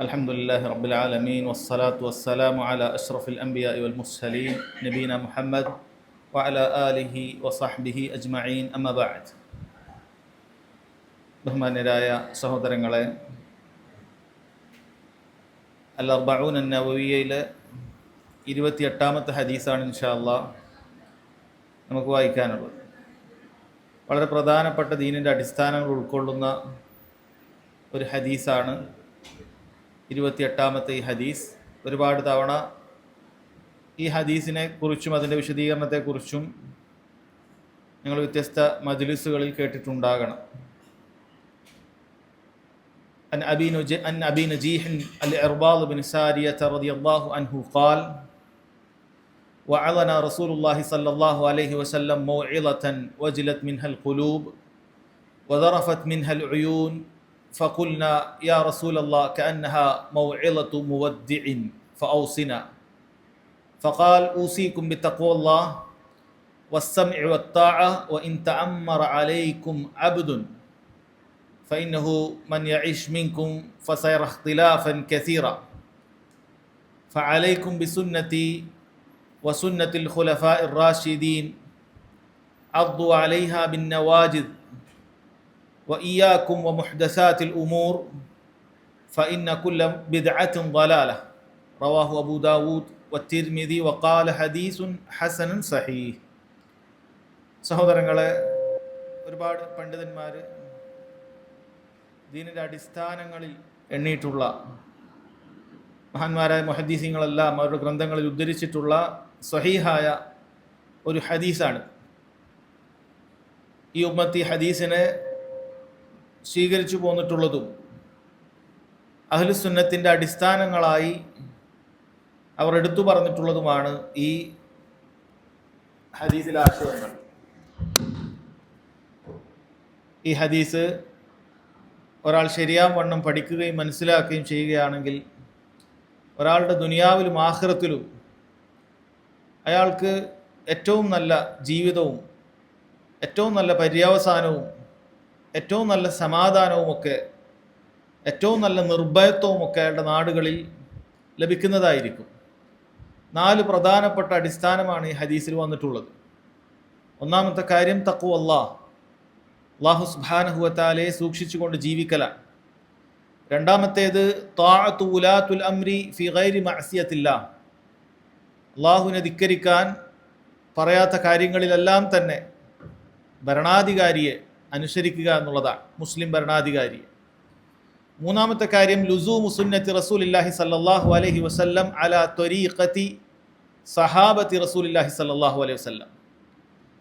الحمد لله رب العالمين والصلاة والسلام على أشرف الأنبياء والمرسلين نبينا محمد وعلى آله وصحبه أجمعين أما بعد. ബഹുമാന്യരായ സഹോദരങ്ങളെ, അൽ-അർബഊൻ അൻ-നവവിയ്യയിലെ 28ാമത്തെ ഹദീസാണ് ഇൻഷാ അല്ലാഹ് നമുക്ക് വായിക്കാനുള്ളത്. വളരെ പ്രധാനപ്പെട്ട ദീനിൻ്റെ അടിസ്ഥാനങ്ങൾ ഉൾക്കൊള്ളുന്ന ഒരു ഹദീസാണ് 28ാമത്തെ ഈ ഹദീസ്. ഒരുപാട് തവണ ഈ ഹദീസിനെ കുറിച്ചും അതിൻ്റെ വിശദീകരണത്തെക്കുറിച്ചും നിങ്ങൾ വ്യത്യസ്ത മജ്ലിസുകളിൽ കേട്ടിട്ടുണ്ടാകണം. عن أبي نجيح الإرباض بن سارية رضي الله عنه قال: وعظنا رسول الله صلى الله عليه وسلم موعظة وجلت منها القلوب وذرفت منها العيون فقلنا يا رسول الله كأنها موعظة مودع فأوصنا. فقال: أوصيكم بتقوى الله والسمع والطاعة وإن تأمر عليكم عبد فإنه من يعيش منكم فسيرى اختلافا كثيرا فعليكم بسنتي وسنة الخلفاء الراشدين عضوا عليها بالنواجذ وإياكم ومحدثات الأمور فإن كل بدعة ضلالة. رواه أبو داود والترمذي وقال حديث حسن صحيح. സഹോദരങ്ങളെ, ഒരുപാട് പണ്ഡിതന്മാർ ദീനിൻ്റെ അടിസ്ഥാനങ്ങളിൽ എണ്ണിയിട്ടുള്ള മഹാന്മാരായ മുഹദ്ദീസീങ്ങളെല്ലാം അവരുടെ ഗ്രന്ഥങ്ങളിൽ ഉദ്ധരിച്ചിട്ടുള്ള സ്വഹീഹായ ഒരു ഹദീസാണ്. ഈ ഉമ്മത്തി ഹദീസിനെ സ്വീകരിച്ചു പോന്നിട്ടുള്ളതും അഹ്ലുസുന്നത്തിൻ്റെ അടിസ്ഥാനങ്ങളായി അവർ എടുത്തു പറഞ്ഞിട്ടുള്ളതുമാണ് ഈ ഹദീസിലെ ആശയങ്ങൾ. ഈ ഹദീസ് ഒരാൾ ശരിയാം വണ്ണം പഠിക്കുകയും മനസ്സിലാക്കുകയും ചെയ്യുകയാണെങ്കിൽ ഒരാളുടെ ദുനിയാവിലും ആഖിറത്തിലും അയാൾക്ക് ഏറ്റവും നല്ല ജീവിതവും ഏറ്റവും നല്ല പര്യവസാനവും ഏറ്റവും നല്ല സമാധാനവുമൊക്കെ ഏറ്റവും നല്ല നിർഭയത്വവുമൊക്കെ അയാളുടെ നാടുകളിൽ ലഭിക്കുന്നതായിരിക്കും. 4 പ്രധാനപ്പെട്ട അടിസ്ഥാനമാണ് ഈ ഹദീസിൽ വന്നിട്ടുള്ളത്. ഒന്നാമത്തെ കാര്യം തഖ്വ അല്ലാഹു സുബ്ഹാനഹു വ തആലയെ സൂക്ഷിച്ചുകൊണ്ട് ജീവിക്കലാണ്. രണ്ടാമത്തേത് ത്വാഅത്തു ഉലാത്തുൽ അംരി ഫി ഗൈരി മഅസിയത്തില്ലാഹ്, അല്ലാഹുവിനെ ധിക്കരിക്കാൻ പറയാത്ത കാര്യങ്ങളിലെല്ലാം തന്നെ ഭരണാധികാരിയെ അനുസരിക്കുക എന്നുള്ളതാണ്, മുസ്ലിം ഭരണാധികാരിയെ. മൂന്നാമത്തെ കാര്യം ലുസൂമു സുന്നത്തി റസൂലില്ലാഹി സല്ലല്ലാഹു അലൈഹി വസല്ലം അലാ ത്വരീഖത്തി സഹാബത്തി റസൂലില്ലാഹി സല്ലല്ലാഹു അലൈഹി വസല്ലം,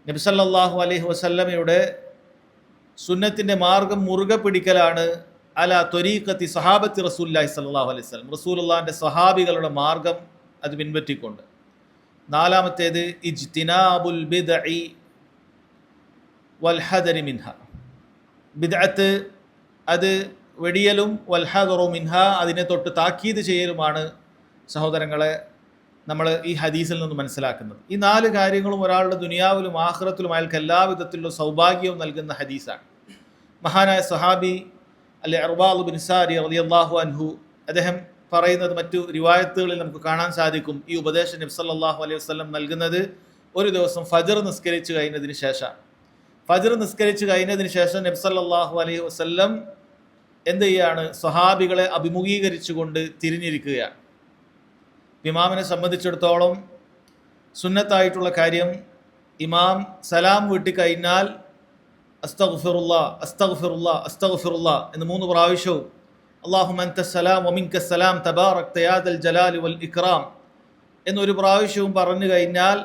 നബി സല്ലല്ലാഹു അലൈഹി വസല്ലമയുടെ സുന്നത്തിൻ്റെ മാർഗം മുറുകെ പിടിക്കലാണ് അലാ ത്വരീഖത്തി സഹാബത്തി റസൂലില്ലാഹി സല്ലല്ലാഹു അലൈഹി വസല്ലം, റസൂലുള്ളാഹിൻ്റെ സഹാബികളുടെ മാർഗം അത് പിൻപറ്റിക്കൊണ്ട്. നാലാമത്തേത് ഇജ്തിനാബുൽ ബിദ്അഇ വൽഹദരി മിൻഹ, ബിദ്അത്ത് അത് വെടിയലും വൽഹദറു മിൻഹ അതിനെ തൊട്ട് താക്കീത് ചെയ്യലുമാണ് സഹോദരങ്ങളെ നമ്മൾ ഈ ഹദീസിൽ നിന്ന് മനസ്സിലാക്കുന്നത്. ഈ 4 കാര്യങ്ങളും ഒരാളുടെ ദുനിയാവിലും ആഖിറത്തിലും അയാൾക്ക് എല്ലാവിധത്തിലുള്ള സൗഭാഗ്യവും നൽകുന്ന ഹദീസാണ്. മഹാനായ സഹാബി അൽ-ഇർബാദ് ബിൻ സാരിയ റളിയല്ലാഹു അൻഹു അദ്ദേഹം പറയുന്നത് മറ്റു റിവായത്തുകളിൽ നമുക്ക് കാണാൻ സാധിക്കും. ഈ ഉപദേശം നബി സല്ലല്ലാഹു അലൈഹി വസല്ലം നൽകുന്നത് ഒരു ദിവസം ഫജ്ർ നിസ്കരിച്ചു കഴിഞ്ഞതിന് ശേഷം. ഫജ്ർ നിസ്കരിച്ചു കഴിഞ്ഞതിന് ശേഷം നബി സല്ലല്ലാഹു അലൈഹി വസല്ലം എന്ത് ചെയ്യാണ്? സ്വഹാബികളെ അഭിമുഖീകരിച്ചുകൊണ്ട് തിരിഞ്ഞിരിക്കുകയാണ്. ഇമാമിനെ സംബന്ധിച്ചിടത്തോളം സുന്നത്തായിട്ടുള്ള കാര്യം, ഇമാം സലാം വീട്ടിക്കഴിഞ്ഞാൽ അസ്തഗ്ഫിറുല്ലാ അസ്തഗ്ഫിറുല്ലാ അസ്തഗ്ഫിറുല്ലാ എന്ന് 3 പ്രാവശ്യവും അല്ലാഹുമ്മ അൻതസ്സലാം വമിൻകസ്സലാം തബാറക്ത യാ ദൽ ജലാലി വൽ ഇക്റാം എന്നൊരു പ്രാവശ്യവും പറഞ്ഞു കഴിഞ്ഞാൽ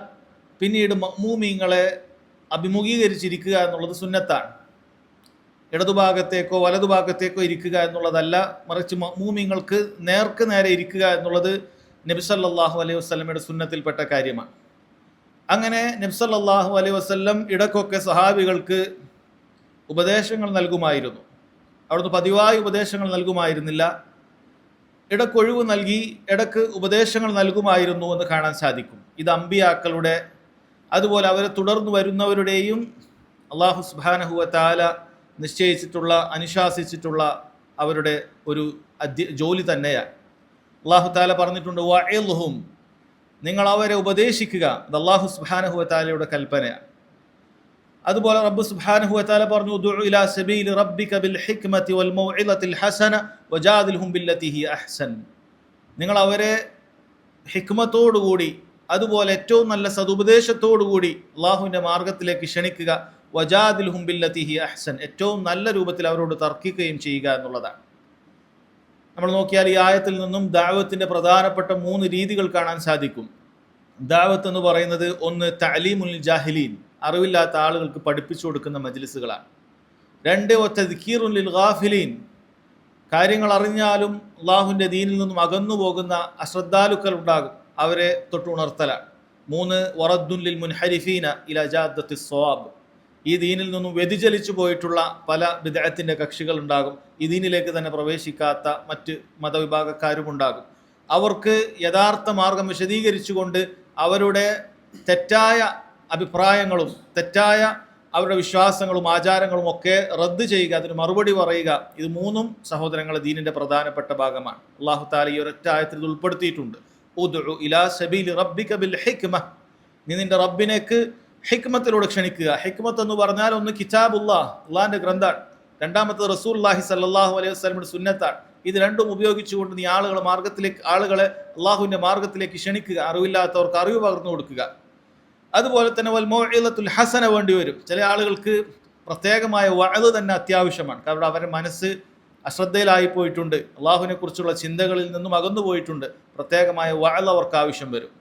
പിന്നീട് മഅ്മൂമീങ്ങളെ അഭിമുഖീകരിച്ചിരിക്കുക എന്നുള്ളത് സുന്നത്താണ്. ഇടതുഭാഗത്തേക്കോ വലതുഭാഗത്തേക്കോ ഇരിക്കുക എന്നുള്ളതല്ല, മറിച്ച് മഅ്മൂമീങ്ങൾക്ക് നേർക്ക് നേരെ ഇരിക്കുക എന്നുള്ളത് നബി സല്ലല്ലാഹു അലൈഹി വസല്ലമയുടെ സുന്നത്തിൽപ്പെട്ട കാര്യമാണ്. അങ്ങനെ നബി സല്ലല്ലാഹു അലൈഹി വസല്ലം ഇടയ്ക്കൊക്കെ സഹാബികൾക്ക് ഉപദേശങ്ങൾ നൽകുമായിരുന്നു. അവിടുന്ന് പതിവായി ഉപദേശങ്ങൾ നൽകുമായിരുന്നില്ല, ഇടക്കൊഴിവ് നൽകി ഇടക്ക് ഉപദേശങ്ങൾ നൽകുമായിരുന്നു എന്ന് കാണാൻ സാധിക്കും. ഇത് അമ്പിയാക്കളുടെ അതുപോലെ അവരെ തുടർന്ന് വരുന്നവരുടെയും അല്ലാഹു സുബ്ഹാനഹു വ തആല നിശ്ചയിച്ചിട്ടുള്ള അനുശാസിച്ചിട്ടുള്ള അവരുടെ ഒരു ജോലി തന്നെയാണ്. അല്ലാഹു തആല പറഞ്ഞിട്ടുണ്ട് വഇൽഹും, നിങ്ങൾ അവരെ ഉപദേശിക്കുക. അത് അല്ലാഹു സുബ്ഹാനഹു വ തആലയുടെ കൽപ്പനയാണ്. അതുപോലെ റബ്ബ് സുബ്ഹാനഹു വ തആല പറഞ്ഞു ഉദ്ഉ ഇലാ സബീലി റബ്ബിക ബിൽ ഹിക്മതി വൽ മൗഇദത്തിൽ ഹസന വജാദിൽഹും ബില്ലതി ഹിയ അഹ്സൻ. നിങ്ങൾ അവരെ ഹിക്മത്തോടുകൂടി അതുപോലെ ഏറ്റവും നല്ല സതുപദേശത്തോടുകൂടി അള്ളാഹുവിൻ്റെ മാർഗത്തിലേക്ക് ക്ഷണിക്കുക. വജാദിൽഹും ബില്ലതി ഹിയ അഹ്സൻ, ഏറ്റവും നല്ല രൂപത്തിൽ അവരോട് തർക്കിക്കുകയും ചെയ്യുക എന്നുള്ളതാണ്. നമ്മൾ നോക്കിയാൽ ഈ ആയത്തിൽ നിന്നും ദഅവത്തിന്റെ പ്രധാനപ്പെട്ട 3 രീതികൾ കാണാൻ സാധിക്കും. ദഅവത്ത് എന്ന് പറയുന്നത് ഒന്ന് തഅലീമുൽ ജാഹിലീൻ, അറിവില്ലാത്ത ആളുകൾക്ക് പഠിപ്പിച്ചു കൊടുക്കുന്ന മജ്ലിസുകളാണ്. 2 തദ്കീറുൻ ലിൽ ഗാഫിലീൻ, കാര്യങ്ങൾ അറിഞ്ഞാലും അള്ളാഹുവിൻ്റെ ദീനിൽ നിന്നും അകന്നു പോകുന്ന അശ്രദ്ധാലുക്കൾ ഉണ്ടാകും, അവരെ തൊട്ടുണർത്തലാണ്. 3 വറദ്ദുൻ ലിൽ മുൻഹരിഫീന ഇലാ ജാദ്ദത്തി സ്സവാബ്, ഈ ദീനിൽ നിന്നും വ്യതിചലിച്ചു പോയിട്ടുള്ള പല ബിദ്അത്തിന്റെ കക്ഷികൾ ഉണ്ടാകും. ഈ ദീനിലേക്ക് തന്നെ പ്രവേശിക്കാത്ത മറ്റ് മതവിഭാഗക്കാരും ഉണ്ടാകും. അവർക്ക് യഥാർത്ഥ മാർഗം വിശദീകരിച്ചുകൊണ്ട് അവരുടെ തെറ്റായ അഭിപ്രായങ്ങളും തെറ്റായ അവരുടെ വിശ്വാസങ്ങളും ആചാരങ്ങളും ഒക്കെ റദ്ദ് ചെയ്യുക, അതിന് മറുപടി പറയുക. ഇത് 3 സഹോദരങ്ങളെ ദീനിന്റെ പ്രധാനപ്പെട്ട ഭാഗമാണ്. അല്ലാഹു തആല ഈ ഒരൊറ്റ ആയത്തിൽ ഇത് ഉൾപ്പെടുത്തിയിട്ടുണ്ട്. ഉദ്ഉ ഇലാ സബീലി റബ്ബിക ബിൽ ഹിക്മ, നീ നിന്റെ റബ്ബിനേക്ക് ഹിക്മത്തിലൂടെ ക്ഷണിക്കുക. ഹിക്മത്ത് എന്ന് പറഞ്ഞാൽ ഒന്ന് കിതാബുല്ലാഹ്, അള്ളാഹിന്റെ ഗ്രന്ഥാണ്. രണ്ടാമത്തത് റസൂലുള്ളാഹി സ്വല്ലല്ലാഹു അലൈഹി വസല്ലമയുടെ സുന്നത്താണ്. ഇത് രണ്ടും ഉപയോഗിച്ചുകൊണ്ട് നീ ആളുകളെ അള്ളാഹുവിന്റെ മാർഗത്തിലേക്ക് ക്ഷണിക്കുക, അറിവില്ലാത്തവർക്ക് അറിവ് പകർന്നു കൊടുക്കുക. അതുപോലെ തന്നെ വൽ മൗഇദത്തുൽ ഹസന വേണ്ടി വരും. ചില ആളുകൾക്ക് പ്രത്യേകമായ വഅദ് തന്നെ അത്യാവശ്യമാണ്. കാരണം അവരുടെ മനസ്സ് അശ്രദ്ധയിലായി പോയിട്ടുണ്ട്, അള്ളാഹുവിനെ കുറിച്ചുള്ള ചിന്തകളിൽ നിന്നും അകന്നു പോയിട്ടുണ്ട്. പ്രത്യേകമായ വഅദ് അവർക്ക് ആവശ്യം വരും.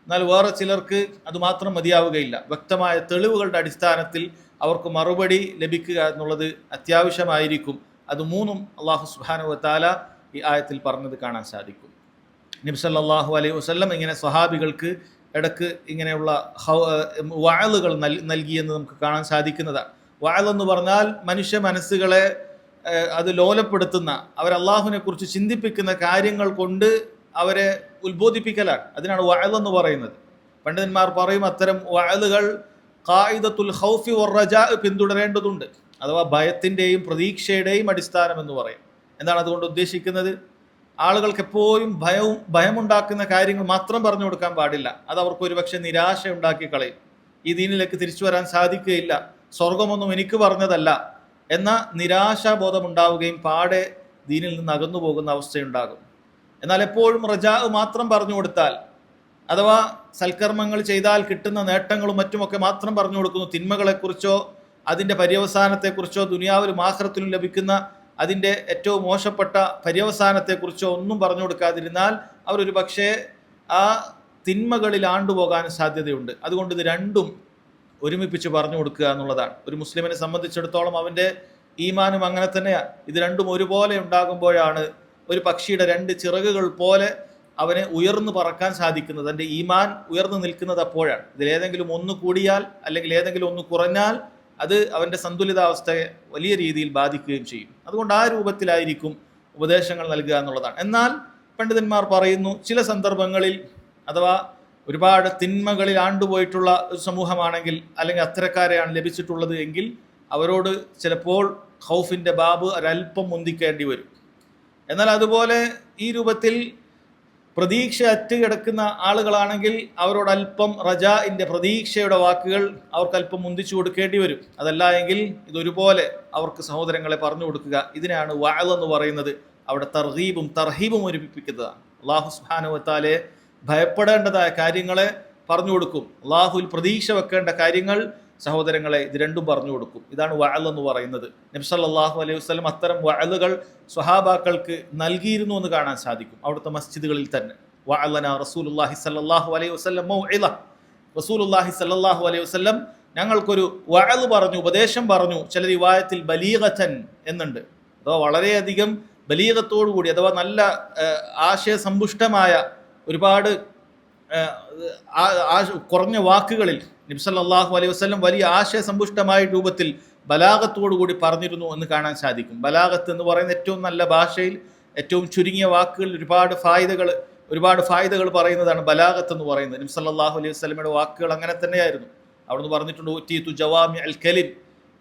എന്നാൽ വേറെ ചിലർക്ക് അതുമാത്രം മതിയാവുകയില്ല. വ്യക്തമായ തെളിവുകളുടെ അടിസ്ഥാനത്തിൽ അവർക്ക് മറുപടി ലഭിക്കുക എന്നുള്ളത് അത്യാവശ്യമായിരിക്കും. അത് 3 അല്ലാഹു സുബ്ഹാനഹു വ തആല ഈ ആയത്തിൽ പറഞ്ഞത് കാണാൻ സാധിക്കും. നബി സല്ലല്ലാഹു അലൈഹി വസല്ലം ഇങ്ങനെ സ്വഹാബികൾക്ക് ഇടക്ക് ഇങ്ങനെയുള്ള വഅലുകൾ നൽകിയെന്ന് നമുക്ക് കാണാൻ സാധിക്കുന്നതാണ്. വഅൽ എന്ന് പറഞ്ഞാൽ മനുഷ്യ മനസ്സുകളെ അത് ലോലപ്പെടുത്തുന്ന, അവർ അള്ളാഹുവിനെ കുറിച്ച് ചിന്തിപ്പിക്കുന്ന കാര്യങ്ങൾ കൊണ്ട് അവരെ ഉത്ബോധിപ്പിക്കലാണ്. അതിനാണ് വഅൽ എന്ന് പറയുന്നത്. പണ്ഡിതന്മാർ പറയും അത്തരം വഅലുകൾ ഖായിദത്തുൽ ഖൗഫി വറജാ പിന്തുടരേണ്ടതുണ്ട്. അഥവാ ഭയത്തിൻ്റെയും പ്രതീക്ഷയുടെയും അടിസ്ഥാനം എന്ന് പറയും. എന്താണ് അതുകൊണ്ട് ഉദ്ദേശിക്കുന്നത്? ആളുകൾക്ക് എപ്പോഴും ഭയമുണ്ടാക്കുന്ന കാര്യങ്ങൾ മാത്രം പറഞ്ഞു കൊടുക്കാൻ പാടില്ല. അത് അവർക്ക് ഒരുപക്ഷെ നിരാശ ഉണ്ടാക്കി കളയും. ഈ ദീനിലേക്ക് തിരിച്ചു വരാൻ സാധിക്കുകയില്ല, സ്വർഗമൊന്നും എനിക്ക് പറഞ്ഞതല്ല എന്ന നിരാശാബോധം ഉണ്ടാവുകയും പാടെ ദീനിൽ നിന്ന് അകന്നു പോകുന്ന അവസ്ഥയുണ്ടാകും. എന്നാൽ എപ്പോഴും റജാ മാത്രം പറഞ്ഞു കൊടുത്താൽ, അഥവാ സൽക്കർമ്മങ്ങൾ ചെയ്താൽ കിട്ടുന്ന നേട്ടങ്ങളും മറ്റുമൊക്കെ മാത്രം പറഞ്ഞു കൊടുക്കുന്നു, തിന്മകളെക്കുറിച്ചോ അതിൻ്റെ പര്യവസാനത്തെക്കുറിച്ചോ ദുനിയാവിലും ആഖിറത്തിലും ലഭിക്കുന്ന അതിൻ്റെ ഏറ്റവും മോശപ്പെട്ട പര്യവസാനത്തെക്കുറിച്ചോ ഒന്നും പറഞ്ഞു കൊടുക്കാതിരുന്നാൽ അവരൊരു പക്ഷേ ആ തിന്മകളിൽ ആണ്ടുപോകാൻ സാധ്യതയുണ്ട്. അതുകൊണ്ട് ഇത് രണ്ടും ഒരുമിപ്പിച്ച് പറഞ്ഞു കൊടുക്കുക എന്നുള്ളതാണ്. ഒരു മുസ്ലിമിനെ സംബന്ധിച്ചിടത്തോളം അവൻ്റെ ഈമാനും അങ്ങനെ തന്നെയാണ്. ഇത് രണ്ടും ഒരുപോലെ ഉണ്ടാകുമ്പോഴാണ് ഒരു പക്ഷിയുടെ 2 ചിറകുകൾ പോലെ അവനെ ഉയർന്നു പറക്കാൻ സാധിക്കുന്നത്. എൻ്റെ ഈമാൻ ഉയർന്നു നിൽക്കുന്നത് അപ്പോഴാണ്. ഇതിലേതെങ്കിലും ഒന്ന് കൂടിയാൽ അല്ലെങ്കിൽ ഏതെങ്കിലും ഒന്ന് കുറഞ്ഞാൽ അത് അവൻ്റെ സന്തുലിതാവസ്ഥയെ വലിയ രീതിയിൽ ബാധിക്കുകയും ചെയ്യും. അതുകൊണ്ട് ആ രൂപത്തിലായിരിക്കും ഉപദേശങ്ങൾ നൽകുക എന്നുള്ളതാണ്. എന്നാൽ പണ്ഡിതന്മാർ പറയുന്നു, ചില സന്ദർഭങ്ങളിൽ അഥവാ ഒരുപാട് തിന്മകളിൽ ആണ്ടുപോയിട്ടുള്ള ഒരു സമൂഹമാണെങ്കിൽ, അല്ലെങ്കിൽ അത്തരക്കാരെയാണ് ലഭിച്ചിട്ടുള്ളത് എങ്കിൽ അവരോട് ചിലപ്പോൾ ഖൗഫിൻ്റെ ബാബ് ഒരല്പം മുന്തിക്കേണ്ടി വരും. എന്നാൽ അതുപോലെ ഈ രൂപത്തിൽ പ്രതീക്ഷ അറ്റുകിടക്കുന്ന ആളുകളാണെങ്കിൽ അവരോട് അല്പം റജാഇൻ്റെ പ്രതീക്ഷയുടെ വാക്കുകൾ അവർക്കല്പം മുന്തിച്ചു കൊടുക്കേണ്ടി വരും. അതല്ല എങ്കിൽ ഇതൊരുപോലെ അവർക്ക് സഹോദരങ്ങളെ പറഞ്ഞു കൊടുക്കുക. ഇതിനാണ് വഅൽ എന്ന് പറയുന്നത്. അവിടെ തർഗീബും തർഹീബും ഒരുമിപ്പിക്കുന്നതാണ്. അല്ലാഹു സുബ്ഹാനഹു വ തആലയെ ഭയപ്പെടേണ്ടതായ കാര്യങ്ങളെ പറഞ്ഞു കൊടുക്കും, അള്ളാഹുവിൽ പ്രതീക്ഷ വെക്കേണ്ട കാര്യങ്ങൾ സഹോദരങ്ങളെ ഇത് രണ്ടും പറഞ്ഞു കൊടുക്കും. ഇതാണ് വഅൽ എന്ന് പറയുന്നത്. നബി സല്ലല്ലാഹു അലൈഹി വസല്ലം അത്തരം വഅലുകൾ സ്വഹാബാക്കൾക്ക് നൽകിയിരുന്നു എന്ന് കാണാൻ സാധിക്കും. അവിടുത്തെ മസ്ജിദുകളിൽ തന്നെ വഅലനാ റസൂലുള്ളാഹി സല്ലല്ലാഹു അലൈഹി വസല്ലം മൗഇള, റസൂലുള്ളാഹി സല്ലല്ലാഹു അലൈഹി വസല്ലം ഞങ്ങൾക്കൊരു വഅൽ പറഞ്ഞു, ഉപദേശം പറഞ്ഞു. ചില റിവായത്തിൽ ബലീഗതൻ എന്നുണ്ട്, അഥവാ വളരെയധികം ബലീഗത്തോടുകൂടി, അഥവാ നല്ല ആശയസമ്പുഷ്ടമായ ഒരുപാട് കുറഞ്ഞ വാക്കുകളിൽ നബി സല്ലല്ലാഹു അലൈഹി വസല്ലം വലിയ ആശയസമ്പുഷ്ടമായ രൂപത്തിൽ ബലാഗത്തോടുകൂടി പറഞ്ഞിരുന്നു എന്ന് കാണാൻ സാധിക്കും. ബലാഗത്ത് എന്ന് പറയുന്ന ഏറ്റവും നല്ല ഭാഷയിൽ ഏറ്റവും ചുരുങ്ങിയ വാക്കുകളിൽ ഒരുപാട് ഫായിദകൾ പറയുന്നതാണ് ബലാഗത്ത് എന്ന് പറയുന്നത്. നബി സല്ലല്ലാഹു അലൈഹി വസല്ലമയുടെ വാക്കുകൾ അങ്ങനെ തന്നെയായിരുന്നു. അവിടുന്ന് പറഞ്ഞിട്ടുണ്ട്, ഉതീതു ജവാമി അൽ കലിം,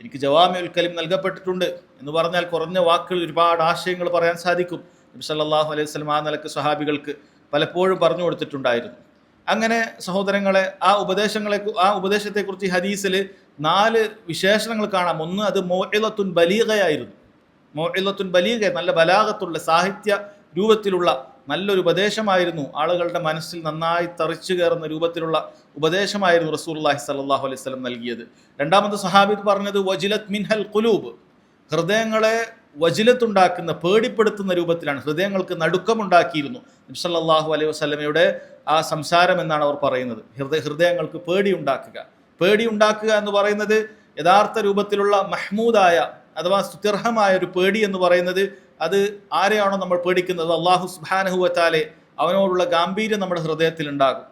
എനിക്ക് ജവാമി അൽ കലിം നൽകപ്പെട്ടിട്ടുണ്ട് എന്ന് പറഞ്ഞാൽ കുറഞ്ഞ വാക്കുകൾ ഒരുപാട് ആശയങ്ങൾ പറയാൻ സാധിക്കും. നബി സല്ലല്ലാഹു അലൈഹി വസല്ലം ആ നിലക്ക് സ്വഹാബികൾക്ക് പലപ്പോഴും പറഞ്ഞു കൊടുത്തിട്ടുണ്ടായിരുന്നു. അങ്ങനെ സഹോദരങ്ങളെ, ആ ഉപദേശത്തെക്കുറിച്ച് ഈ ഹദീസിൽ 4 വിശേഷണങ്ങൾ കാണാം. ഒന്ന്, അത് മൗഇളത്തുൻ ബലീഗയായിരുന്നു. മൗഇളത്തുൻ ബലീഗ, നല്ല ബലാഗത്തുള്ള സാഹിത്യ രൂപത്തിലുള്ള നല്ലൊരു ഉപദേശമായിരുന്നു. ആളുകളുടെ മനസ്സിൽ നന്നായി തറിച്ചു കയറുന്ന രൂപത്തിലുള്ള ഉപദേശമായിരുന്നു റസൂലുള്ളാഹി സ്വല്ലല്ലാഹു അലൈഹി വസല്ലം നൽകിയത്. രണ്ടാമത്തെ സ്വഹാബി പറഞ്ഞത് വജിലത് മിൻഹൽ ഖുലൂബ്, ഹൃദയങ്ങളെ വജിലത്തുണ്ടാക്കുന്ന, പേടിപ്പെടുത്തുന്ന രൂപത്തിലാണ്, ഹൃദയങ്ങൾക്ക് നടുക്കമുണ്ടാക്കിയിരുന്നു നബി സല്ലല്ലാഹു അലൈഹി വസല്ലമയുടെ ആ സംസാരം എന്നാണ് അവർ പറയുന്നത്. ഹൃദയങ്ങൾക്ക് പേടിയുണ്ടാക്കുക എന്ന് പറയുന്നത് യഥാർത്ഥ രൂപത്തിലുള്ള മഹ്മൂദായ അഥവാ സ്തുത്യർഹമായ ഒരു പേടി എന്ന് പറയുന്നത് അത് ആരെയാണോ നമ്മൾ പേടിക്കുന്നത്, അല്ലാഹു സുബ്ഹാനഹു വ തആല, അവനോടുള്ള ഗാംഭീര്യം നമ്മുടെ ഹൃദയത്തിൽ ഉണ്ടാകും.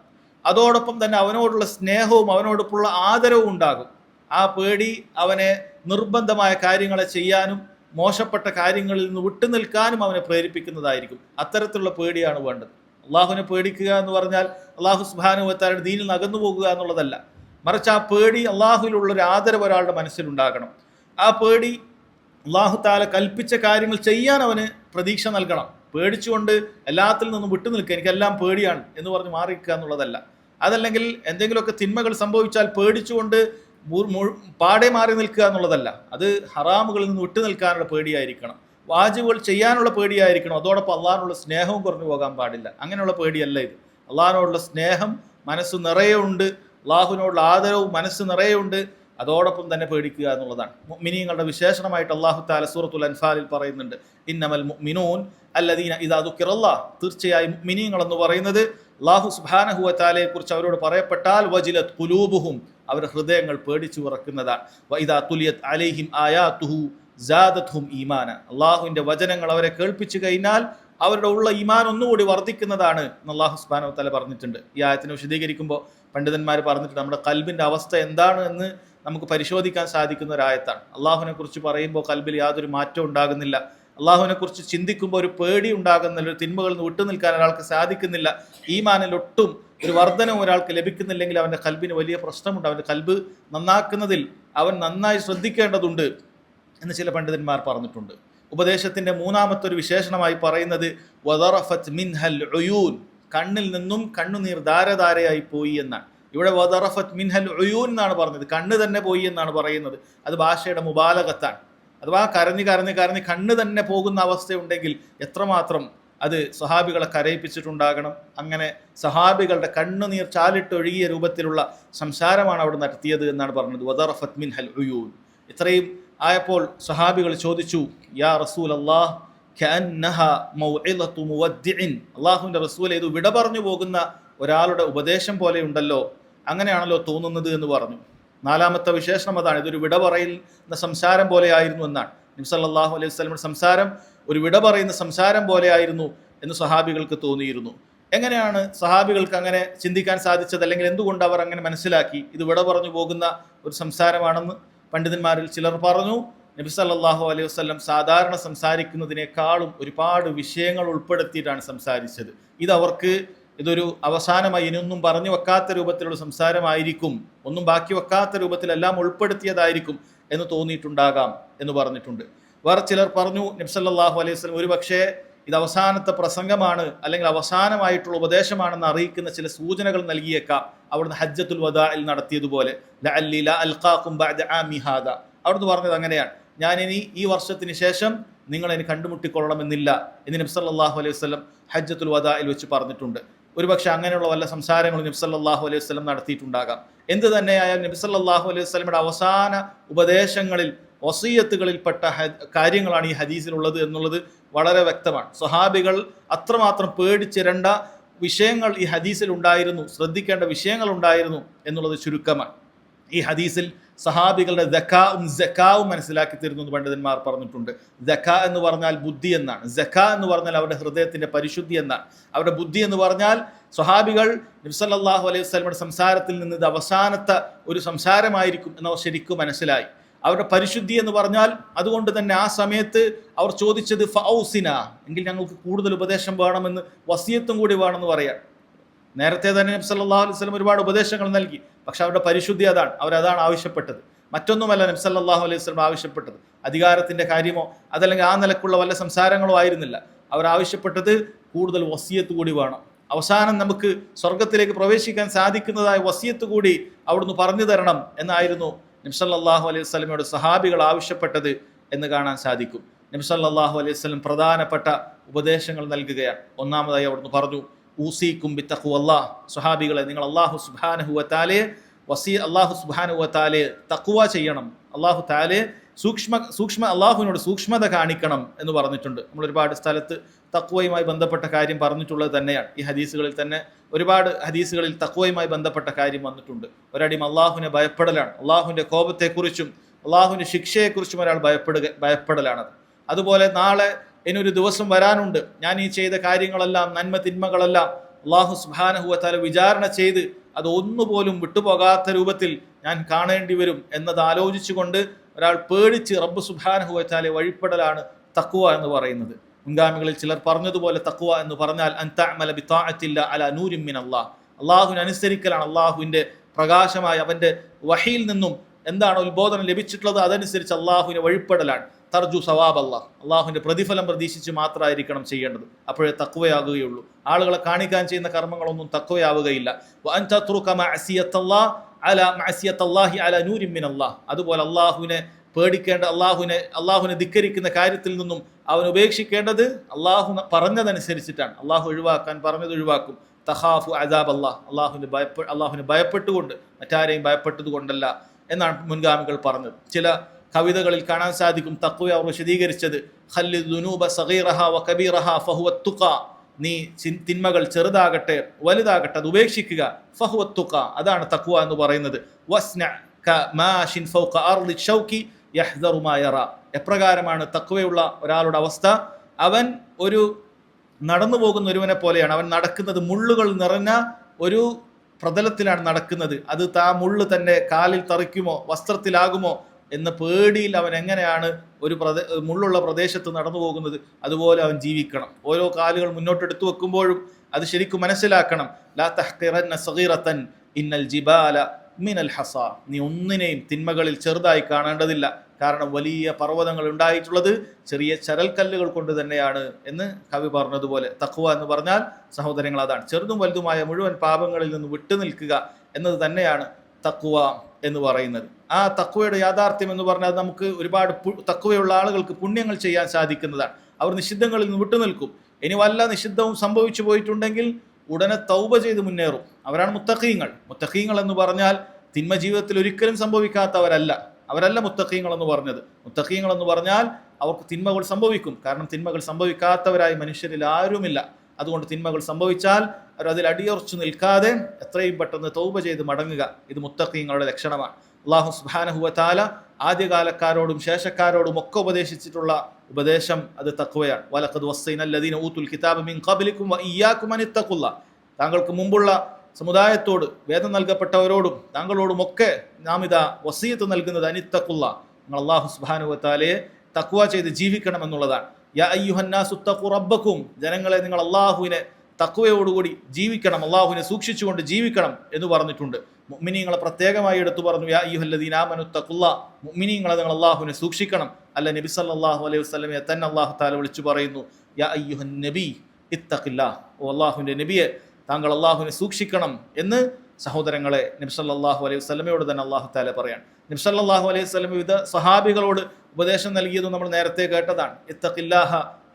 അതോടൊപ്പം തന്നെ അവനോടുള്ള സ്നേഹവും അവനോടൊപ്പമുള്ള ആദരവും ഉണ്ടാകും. ആ പേടി അവനെ നിർബന്ധമായ കാര്യങ്ങളെ ചെയ്യാനും മോശപ്പെട്ട കാര്യങ്ങളിൽ നിന്ന് വിട്ടുനിൽക്കാനും അവനെ പ്രേരിപ്പിക്കുന്നതായിരിക്കും. അത്തരത്തിലുള്ള പേടിയാണ് വേണ്ടത്. അള്ളാഹുവിനെ പേടിക്കുക എന്ന് പറഞ്ഞാൽ അള്ളാഹു സുബ്ഹാനഹു വ തആലയുടെ ദീനിൽ നിന്ന് അകന്നു പോകുക എന്നുള്ളതല്ല. മറിച്ച് ആ പേടി, അള്ളാഹുവിലുള്ള ഒരു ആദരവ് ഒരാളുടെ മനസ്സിലുണ്ടാകണം. ആ പേടി അള്ളാഹു തആല കൽപ്പിച്ച കാര്യങ്ങൾ ചെയ്യാൻ അവന് പ്രതീക്ഷ നൽകണം. പേടിച്ചുകൊണ്ട് എല്ലാത്തിൽ നിന്നും വിട്ടുനിൽക്കുക, എനിക്കെല്ലാം പേടിയാണ് എന്ന് പറഞ്ഞ് മാറിക്കുക എന്നുള്ളതല്ല. അതല്ലെങ്കിൽ എന്തെങ്കിലുമൊക്കെ തിന്മകൾ സംഭവിച്ചാൽ പേടിച്ചുകൊണ്ട് പാടെ മാറി നിൽക്കുക എന്നുള്ളതല്ല. അത് ഹറാമുകളിൽ നിന്ന് വിട്ടുനിൽക്കാനുള്ള പേടിയായിരിക്കണം, വാജിബുകൾ ചെയ്യാനുള്ള പേടിയായിരിക്കണം. അതോടൊപ്പം അള്ളാഹിനുള്ള സ്നേഹവും കുറഞ്ഞു പോകാൻ പാടില്ല. അങ്ങനെയുള്ള പേടിയല്ല ഇത്. അള്ളാഹിനോടുള്ള സ്നേഹം മനസ്സ് നിറയെ ഉണ്ട്, അള്ളാഹുവിനോടുള്ള ആദരവും മനസ്സ് നിറയെ ഉണ്ട്. അതോടൊപ്പം തന്നെ പേടിക്കുക എന്നുള്ളതാണ്. മുഅ്മിനീങ്ങളുടെ വിശേഷണമായിട്ട് അല്ലാഹു തആല സൂറത്തുൽ അൻഫാലിൽ പറയുന്നുണ്ട്, ഇന്നമൽ മുഅ്മിനൂൻ അല്ലദീന ഇദാ ദുക്കിറല്ലാഹ്, തീർച്ചയായും മുഅ്മിനീങ്ങൾ എന്ന് പറയുന്നത് അല്ലാഹു സുബ്ഹാനഹു വ തആലയെ കുറിച്ച് അവരോട് പറയപ്പെട്ടാൽ വജിലത് ഖുലൂബുഹും, അവരുടെ ഹൃദയങ്ങൾ പേടിച്ചു വിറക്കുന്നതാണ്. വ ഇദാ തുലിയത് അലൈഹിം ആയാതുഹു സാദത്ഹും ഈമാന, അള്ളാഹുവിന്റെ വചനങ്ങൾ അവരെ കേൾപ്പിച്ചു കഴിഞ്ഞാൽ അവരുടെ ഉള്ള ഈമാൻ ഒന്നുകൂടി വർദ്ധിക്കുന്നതാണ് എന്ന് അല്ലാഹു സുബ്ഹാനഹു വ തആല പറഞ്ഞിട്ടുണ്ട്. ഈ ആയത്തിനെ വിശദീകരിക്കുമ്പോൾ പണ്ഡിതന്മാർ പറഞ്ഞിട്ടുണ്ട്, നമ്മുടെ കൽബിന്റെ അവസ്ഥ എന്താണ് എന്ന് നമുക്ക് പരിശോധിക്കാൻ സാധിക്കുന്ന ഒരു ആയത്താണ്. അള്ളാഹുവിനെ കുറിച്ച് പറയുമ്പോൾ കൽബിൽ യാതൊരു മാറ്റവും ഉണ്ടാകുന്നില്ല. അള്ളാഹുവിനെ കുറിച്ച് ചിന്തിക്കുമ്പോൾ ഒരു പേടി ഉണ്ടാകുന്നില്ല, ഒരു തിന്മകളിൽ നിന്ന് വിട്ടുനിൽക്കാൻ ഒരാൾക്ക് സാധിക്കുന്നില്ല. ഈമാനിൽ ഒട്ടും ഒരു വർധനവും ഒരാൾക്ക് ലഭിക്കുന്നില്ലെങ്കിൽ അവൻ്റെ കൽബിന് വലിയ പ്രശ്നമുണ്ട്. അവൻ്റെ കൽബ് നന്നാക്കുന്നതിൽ അവൻ നന്നായി ശ്രദ്ധിക്കേണ്ടതുണ്ട് എന്ന് ചില പണ്ഡിതന്മാർ പറഞ്ഞിട്ടുണ്ട്. ഉപദേശത്തിന്റെ മൂന്നാമത്തെ ഒരു വിശേഷണമായി പറയുന്നത് വദറഫത് മിൻഹൽ ഉയൂൻ, കണ്ണിൽ നിന്നും കണ്ണുനീർ ധാരധാരയായി പോയി എന്നാണ്. ഇവിടെ വദറഫത് മിൻഹൽ ഉയൂൻ എന്നാണ് പറഞ്ഞത്, കണ്ണ് തന്നെ പോയി എന്നാണ് പറയുന്നത്. അത് ഭാഷയുടെ മുബാലഗത്താണ്. അഥവാ കരഞ്ഞ് കണ്ണ് തന്നെ പോകുന്ന അവസ്ഥയുണ്ടെങ്കിൽ എത്രമാത്രം അത് സഹാബികളെ കരയിപ്പിച്ചിട്ടുണ്ടാകണം. അങ്ങനെ സഹാബികളുടെ കണ്ണുനീർ ചാലിട്ടൊഴുകിയ രൂപത്തിലുള്ള സംസാരമാണ് അവിടെ നടത്തിയത് എന്നാണ് പറഞ്ഞത്. വദറഫത് മിൻഹൽ ഉയൂൻ. ഇത്രയും ആയപ്പോൾ സഹാബികൾ ചോദിച്ചു, യാ റസൂലല്ലാഹ് കഅന്നഹ മൗഇളതു മുവദ്ദിഇൻ, അല്ലാഹുവിന്റെ റസൂലേ, ഇത് വിട പറഞ്ഞു പോകുന്ന ഒരാളുടെ ഉപദേശം പോലെ ഉണ്ടല്ലോ, അങ്ങനെയാണല്ലോ തോന്നുന്നത് എന്ന് പറഞ്ഞു. നാലാമത്തെ വിശേഷണം അതാണ്, ഇതൊരു വിട പറയുന്ന സംസാരം പോലെ ആയിരുന്നു എന്നാണ്. നബി സല്ലല്ലാഹു അലൈഹി വസല്ലമയുടെ സംസാരം ഒരു വിട പറയുന്ന സംസാരം പോലെ ആയിരുന്നു എന്ന് സഹാബികൾക്ക് തോന്നിയിരുന്നു. എങ്ങനെയാണ് സഹാബികൾക്ക് അങ്ങനെ ചിന്തിക്കാൻ സാധിച്ചത്, അല്ലെങ്കിൽ എന്തുകൊണ്ട് അവർ അങ്ങനെ മനസ്സിലാക്കി ഇത് വിട പറഞ്ഞു പോകുന്ന ഒരു സംസാരമാണെന്ന്? പണ്ഡിതന്മാരിൽ ചിലർ പറഞ്ഞു, നബി സല്ലല്ലാഹു അലൈഹി വസല്ലം സാധാരണ സംസാരിക്കുന്നതിനേക്കാളും ഒരുപാട് വിഷയങ്ങൾ ഉൾപ്പെടുത്തിയിട്ടാണ് സംസാരിച്ചത്. ഇതൊരു അവസാനമായി ഇനിയൊന്നും പറഞ്ഞു വെക്കാത്ത രൂപത്തിലുള്ള സംസാരമായിരിക്കും, ഒന്നും ബാക്കി വെക്കാത്ത രൂപത്തിലെല്ലാം ഉൾപ്പെടുത്തിയതായിരിക്കും എന്ന് തോന്നിയിട്ടുണ്ടാകാം എന്ന് പറഞ്ഞിട്ടുണ്ട്. വേറെ ചിലർ പറഞ്ഞു, നബി സല്ലല്ലാഹു അലൈഹി വസല്ലം ഒരു പക്ഷേ ഇത് അവസാനത്തെ പ്രസംഗമാണ് അല്ലെങ്കിൽ അവസാനമായിട്ടുള്ള ഉപദേശമാണെന്ന് അറിയിക്കുന്ന ചില സൂചനകൾ നൽകിയേക്കാം. അവിടുന്ന് ഹജ്ജത്തുൽ വദാഇൽ നടത്തിയതുപോലെ ലഅല്ലി ലാ അൽഖാകും ബഅദ ആമി ഹാദാ, അവിടുന്ന് പറഞ്ഞത് അങ്ങനെയാണ്, ഞാനിനി ഈ വർഷത്തിന് ശേഷം നിങ്ങളെനി കണ്ടുമുട്ടിക്കൊള്ളണമെന്നില്ല എന്ന് നബി സല്ലല്ലാഹു അലൈഹി വസല്ലം ഹജ്ജത്തുൽ വദാഇൽ വെച്ച് പറഞ്ഞിട്ടുണ്ട്. ഒരുപക്ഷെ അങ്ങനെയുള്ള വല്ല സംസാരങ്ങളും നബി സല്ലല്ലാഹു അലൈഹി വസല്ലം നടത്തിയിട്ടുണ്ടാകാം. എന്ത് തന്നെയായാലും നബി സല്ലല്ലാഹു അലൈഹി വസല്ലമയുടെ അവസാന ഉപദേശങ്ങളിൽ വസിയത്തുകളിൽപ്പെട്ട കാര്യങ്ങളാണ് ഈ ഹദീസിലുള്ളത് എന്നുള്ളത് വളരെ വ്യക്തമാണ്. സ്വഹാബികൾ അത്രമാത്രം പേടിച്ചിരണ്ട വിഷയങ്ങൾ ഈ ഹദീസിൽ ഉണ്ടായിരുന്നു, ശ്രദ്ധിക്കേണ്ട വിഷയങ്ങൾ ഉണ്ടായിരുന്നു എന്നുള്ളത് ചുരുക്കമാണ്. ഈ ഹദീസിൽ സഹാബികളുടെ സക്കാവും മനസ്സിലാക്കി തരുന്നു എന്ന് പണ്ഡിതന്മാർ പറഞ്ഞിട്ടുണ്ട്. സക്കാ എന്ന് പറഞ്ഞാൽ ബുദ്ധി എന്നാണ്. സക്കാ എന്ന് പറഞ്ഞാൽ അവരുടെ ഹൃദയത്തിന്റെ പരിശുദ്ധി എന്നാണ്. അവരുടെ ബുദ്ധി എന്ന് പറഞ്ഞാൽ സ്വഹാബികൾ നബി സല്ലല്ലാഹു അലൈഹി വസല്ലമയുടെ സംസാരത്തിൽ നിന്ന് ഇത് അവസാനത്തെ ഒരു സംസാരമായിരിക്കും എന്നവർ ശരിക്കും മനസ്സിലായി. അവരുടെ പരിശുദ്ധി എന്ന് പറഞ്ഞാൽ അതുകൊണ്ട് തന്നെ ആ സമയത്ത് അവർ ചോദിച്ചത് ഫഔസിന, എങ്കിൽ ഞങ്ങൾക്ക് കൂടുതൽ ഉപദേശം വേണമെന്ന്, വസിയത്തും കൂടി വേണമെന്ന് പറയാം. നേരത്തെ തന്നെ നബി സല്ലല്ലാഹു അലൈഹി വസല്ലം ഒരുപാട് ഉപദേശങ്ങൾ നൽകി, പക്ഷെ അവരുടെ പരിശുദ്ധി അവരതാണ് ആവശ്യപ്പെട്ടത്, മറ്റൊന്നുമല്ല നബി സല്ലല്ലാഹു അലൈഹി വസല്ലം ആവശ്യപ്പെട്ടത്. അധികാരത്തിന്റെ കാര്യമോ അതല്ലെങ്കിൽ ആ നിലക്കുള്ള വല്ല സംസാരങ്ങളോ ആയിരുന്നില്ല. അവരാവശ്യപ്പെട്ടത് കൂടുതൽ വസിയത്ത് കൂടി വേണം. അവസാനം നമുക്ക് സ്വർഗത്തിലേക്ക് പ്രവേശിക്കാൻ സാധിക്കുന്നതായ വസിയത്ത് കൂടി അവിടുന്ന് പറഞ്ഞു തരണം എന്നായിരുന്നു നബി സല്ലല്ലാഹു അലൈഹി വസല്ലമയുടെ സഹാബികൾ ആവശ്യപ്പെട്ടത് എന്ന് കാണാൻ സാധിക്കും. നബി സല്ലല്ലാഹു അലൈഹി വസല്ലം പ്രധാനപ്പെട്ട ഉപദേശങ്ങൾ നൽകുകയാണ്. ഒന്നാമതായി അവിടുന്ന് പറഞ്ഞു, ഊസീക്കും ബിത്തഖ്വല്ലാഹ്, സ്വഹാബികളെ നിങ്ങൾ അല്ലാഹു സുബ്ഹാനഹു വ തആലയെ അല്ലാഹു സുബ്ഹാനഹു വ തആലയെ തഖ്വ ചെയ്യണം, അല്ലാഹു തആലയെ അള്ളാഹുവിനോട് സൂക്ഷ്മത കാണിക്കണം എന്ന് പറഞ്ഞിട്ടുണ്ട്. നമ്മൾ ഒരുപാട് സ്ഥലത്ത് തഖ്വയുമായി ബന്ധപ്പെട്ട കാര്യം പറഞ്ഞിട്ടുള്ളത് തന്നെയാണ്. ഈ ഹദീസുകളിൽ തന്നെ ഒരുപാട് ഹദീസുകളിൽ തഖ്വയുമായി ബന്ധപ്പെട്ട കാര്യം വന്നിട്ടുണ്ട്. ഒരടിമ അള്ളാഹുവിനെ ഭയപ്പെടലാണ്, അള്ളാഹുവിൻ്റെ കോപത്തെക്കുറിച്ചും അള്ളാഹുവിൻ്റെ ശിക്ഷയെക്കുറിച്ചും ഒരാൾ ഭയപ്പെടലാണത്. അതുപോലെ നാളെ ഇനിയൊരു ദിവസം വരാനുണ്ട്, ഞാൻ ഈ ചെയ്ത കാര്യങ്ങളെല്ലാം നന്മ തിന്മകളെല്ലാം അള്ളാഹു സുബ്ഹാനഹു വ തആല വിചാരണ ചെയ്ത് അത് ഒന്നുപോലും വിട്ടുപോകാത്ത രൂപത്തിൽ ഞാൻ കാണേണ്ടി വരും എന്നത് ആലോചിച്ചുകൊണ്ട് ഒരാൾ പേടിച്ച് റബ്ബ് സുബ്ഹാനഹു വ തആല വഴിപ്പെടലാണ് തഖ്വ എന്ന് പറയുന്നത്. മുൻഗാമികളിൽ ചിലർ പറഞ്ഞതുപോലെ തഖ്വ എന്ന് പറഞ്ഞാൽ അൻ തഅമല ബിതാഅത്തില്ല അലാ നൂരിൻ മിനല്ലാഹ്, അള്ളാഹുവിനെ അനുസരിക്കലാണ്, അള്ളാഹുവിൻ്റെ പ്രകാശമായ അവൻ്റെ വഹിയിൽ നിന്നും എന്താണ് ഉത്ബോധനം ലഭിച്ചിട്ടുള്ളത് അതനുസരിച്ച് അള്ളാഹുവിനെ വഴിപ്പെടലാണ്. തർജു സവാബ് അല്ലാഹ്, അള്ളാഹുവിൻ്റെ പ്രതിഫലം പ്രതീക്ഷിച്ച് മാത്രമായിരിക്കണം ചെയ്യേണ്ടത്, അപ്പോഴേ തഖ്വയാകുകയുള്ളൂ. ആളുകളെ കാണിക്കാൻ ചെയ്യുന്ന കർമ്മങ്ങളൊന്നും തഖ്വയാവുകയില്ല. വഅൻ തത്റുക മഅസിയത്തല്ലാഹ് അലാ മഅസിയത്തല്ലാഹി അലാ നൂരിൻ മിനല്ലാഹ്, അതുപോലെ അള്ളാഹുവിനെ പേടിക്കേണ്ട, അള്ളാഹുവിനെ ധിക്കരിക്കുന്ന കാര്യത്തിൽ നിന്നും അവൻ ഉപേക്ഷിക്കേണ്ടത് അള്ളാഹു പറഞ്ഞതനുസരിച്ചിട്ടാണ്. അള്ളാഹു ഒഴിവാക്കാൻ പറഞ്ഞത് ഒഴിവാക്കും. തഖാഫു അദാബ് അല്ലാഹ്, അള്ളാഹുവിനെ ഭയപ്പെട്ടുകൊണ്ട്, മറ്റാരെയും ഭയപ്പെട്ടത് കൊണ്ടല്ല എന്നാണ് മുൻഗാമികൾ പറഞ്ഞത്. ചില കവിതകളിൽ കാണാൻ സാധിക്കും തഖ്വ അവർ വിശദീകരിച്ചത് ഖല്ലിദ് ദുനൂബ സഗീറഹാ വ കബീറഹാ ഫഹുവ തുഖാ, നീ തിന്മകൾ ചെറുതാകട്ടെ വലുതാകട്ടെ അത് ഉപേക്ഷിക്കുക, ഫഹുവ തുഖാ, അതാണ് തഖ്വ എന്ന് പറയുന്നത്. വസ്ന കമാഷിൻ ഫൗക അർളി ഷൗകി യഹ്ദറു മാ യറാ, എപ്രകാരമാണ് തഖ്വയുള്ള ഒരാളുടെ അവസ്ഥ? അവൻ ഒരു നടന്നു പോകുന്ന ഒരുവനെ പോലെയാണ്. അവൻ നടക്കുന്നത് മുള്ളുകൾ നിറഞ്ഞ ഒരു പ്രതലത്തിലാണ് നടക്കുന്നത്. അത് മുള്ള് തന്നെ കാലിൽ തറിക്കുമോ വസ്ത്രത്തിലാകുമോ എന്ന പേടിയിൽ അവൻ എങ്ങനെയാണ് ഒരു മുള്ളുള്ള പ്രദേശത്ത് നടന്നു പോകുന്നത്, അതുപോലെ അവൻ ജീവിക്കണം. ഓരോ കാലുകൾ മുന്നോട്ടെടുത്തു വെക്കുമ്പോഴും അത് ശരിക്കും മനസ്സിലാക്കണം. ലാ തഹ്ഖിറന്ന സഗീറതൻ ഇന്നൽ ജിബാല മിനൽ ഹസ, നീ ഒന്നിനെയും തിന്മകളിൽ ചെറുതായി കാണേണ്ടതില്ല, കാരണം വലിയ പർവ്വതങ്ങൾ ഉണ്ടായിട്ടുള്ളത് ചെറിയ ചരൽക്കല്ലുകൾ കൊണ്ട് തന്നെയാണ് എന്ന് കവി പറഞ്ഞതുപോലെ തഖ്വ എന്ന് പറഞ്ഞാൽ സഹോദരങ്ങൾ അതാണ്. ചെറുതും വലുതുമായ മുഴുവൻ പാപങ്ങളിൽ നിന്ന് വിട്ടുനിൽക്കുക എന്നത് തന്നെയാണ് തഖ്വ എന്ന് പറയുന്നത്. ആ തഖ്വയുടെ യാഥാർത്ഥ്യം എന്ന് പറഞ്ഞാൽ നമുക്ക് ഒരുപാട് തഖ്വയുള്ള ആളുകൾക്ക് പുണ്യങ്ങൾ ചെയ്യാൻ സാധിക്കുന്നതാണ്. അവർ നിഷിദ്ധങ്ങളിൽ നിന്ന് വിട്ടുനിൽക്കും. ഇനി വല്ല നിഷിദ്ധവും സംഭവിച്ചു പോയിട്ടുണ്ടെങ്കിൽ ഉടനെ തൗബ ചെയ്ത് മുന്നേറും. അവരാണ് മുത്തഖീങ്ങൾ. മുത്തഖീങ്ങൾ എന്ന് പറഞ്ഞാൽ തിന്മ ജീവിതത്തിൽ ഒരിക്കലും സംഭവിക്കാത്തവരല്ല, അവരല്ല മുത്തഖീങ്ങൾ എന്ന് പറഞ്ഞത്. മുത്തഖീങ്ങൾ എന്ന് പറഞ്ഞാൽ അവർക്ക് തിന്മകൾ സംഭവിക്കും, കാരണം തിന്മകൾ സംഭവിക്കാത്തവരായി മനുഷ്യരിൽ ആരുമില്ല. അതുകൊണ്ട് തിന്മകൾ സംഭവിച്ചാൽ അവർ അതിൽ അടിയുറച്ചു നിൽക്കാതെ എത്രയും പെട്ടെന്ന് തൗബ ചെയ്ത് മടങ്ങുക, ഇത് മുത്തഖീങ്ങളുടെ ലക്ഷണമാണ്. അല്ലാഹു സുബ്ഹാനഹു വ തആല ആദ്യകാലക്കാരോടും ശേഷക്കാരോടും ഒക്കെ ഉപദേശിച്ചിട്ടുള്ള ഉപദേശം അത് തഖ്വയാണ്. വലഖദ് വസ്സൈനൽ ലദീന ഊതുൽ കിതാബ മിൻ ഖബ്ലികും വ ഇയ്യാകും അനിത്തഖുല്ലാഹ്, താങ്കൾക്ക് മുമ്പുള്ള സമുദായത്തോട് വേദം നൽകപ്പെട്ടവരോടും താങ്കളോടും ഒക്കെ നാം ഇതാ വസിയത്ത് നൽകുന്നത് അനിത്തഖുല്ലാഹ്, നിങ്ങൾ അല്ലാഹു സുബ്ഹാനഹു വ തആലയെ തഖ്വ ചെയ്ത് ജീവിക്കണം എന്നുള്ളതാണ്. യാ അയ്യുഹന്നാസു തഖു റബ്ബക്കും, ജനങ്ങളെ നിങ്ങൾ അള്ളാഹുവിനെ തഖ്വയോടുകൂടി ജീവിക്കണം, അള്ളാഹുവിനെ സൂക്ഷിച്ചുകൊണ്ട് ജീവിക്കണം എന്ന് പറഞ്ഞിട്ടുണ്ട്. മുഅ്മിനീങ്ങളെ പ്രത്യേകമായി എടുത്തു പറഞ്ഞു, യാ അയ്യുഹല്ലദീന ആമനു തഖുല്ലാഹ്, മുഅ്മിനീങ്ങളെ നിങ്ങൾ അള്ളാഹുവിനെ സൂക്ഷിക്കണം. അല്ല നബി സല്ലല്ലാഹു അലൈഹി വസല്ലമയെ തന്നെ അല്ലാഹു തആല വിളിച്ചു പറയുന്നു, യാ അയ്യുഹൻ നബി ഇത്തഖില്ലാഹ്, ഓ അള്ളാഹുവിൻ്റെ നബിയെ താങ്കൾ അള്ളാഹുവിനെ സൂക്ഷിക്കണം എന്ന് സഹോദരങ്ങളെ നബി സല്ലല്ലാഹു അലൈഹി വസല്ലമയോട് തന്നെ അല്ലാഹു തആല പറയാണ്. നബി സല്ലല്ലാഹു അലൈഹി വസല്ലം വിവിധ സഹാബികളോട് ഉപദേശം നൽകിയതും നമ്മൾ നേരത്തെ കേട്ടതാണ്. ഇത്തഖില്ലാഹ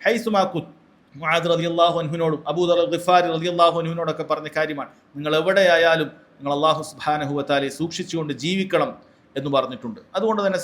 ഹൈസുമാ കുൻത, മുആദ് റളിയല്ലാഹു അൻഹുവിനോടും അബൂദർ ഗിഫാരി റളിയല്ലാഹു അൻഹുവിനോടൊക്കെ പറഞ്ഞ കാര്യമാണ്. നിങ്ങൾ എവിടെയായാലും നിങ്ങൾ അല്ലാഹു സുബ്ഹാനഹു വ തആലയെ സൂക്ഷിച്ചുകൊണ്ട് ജീവിക്കണം എന്ന് പറഞ്ഞിട്ടുണ്ട്. അതുകൊണ്ട് തന്നെ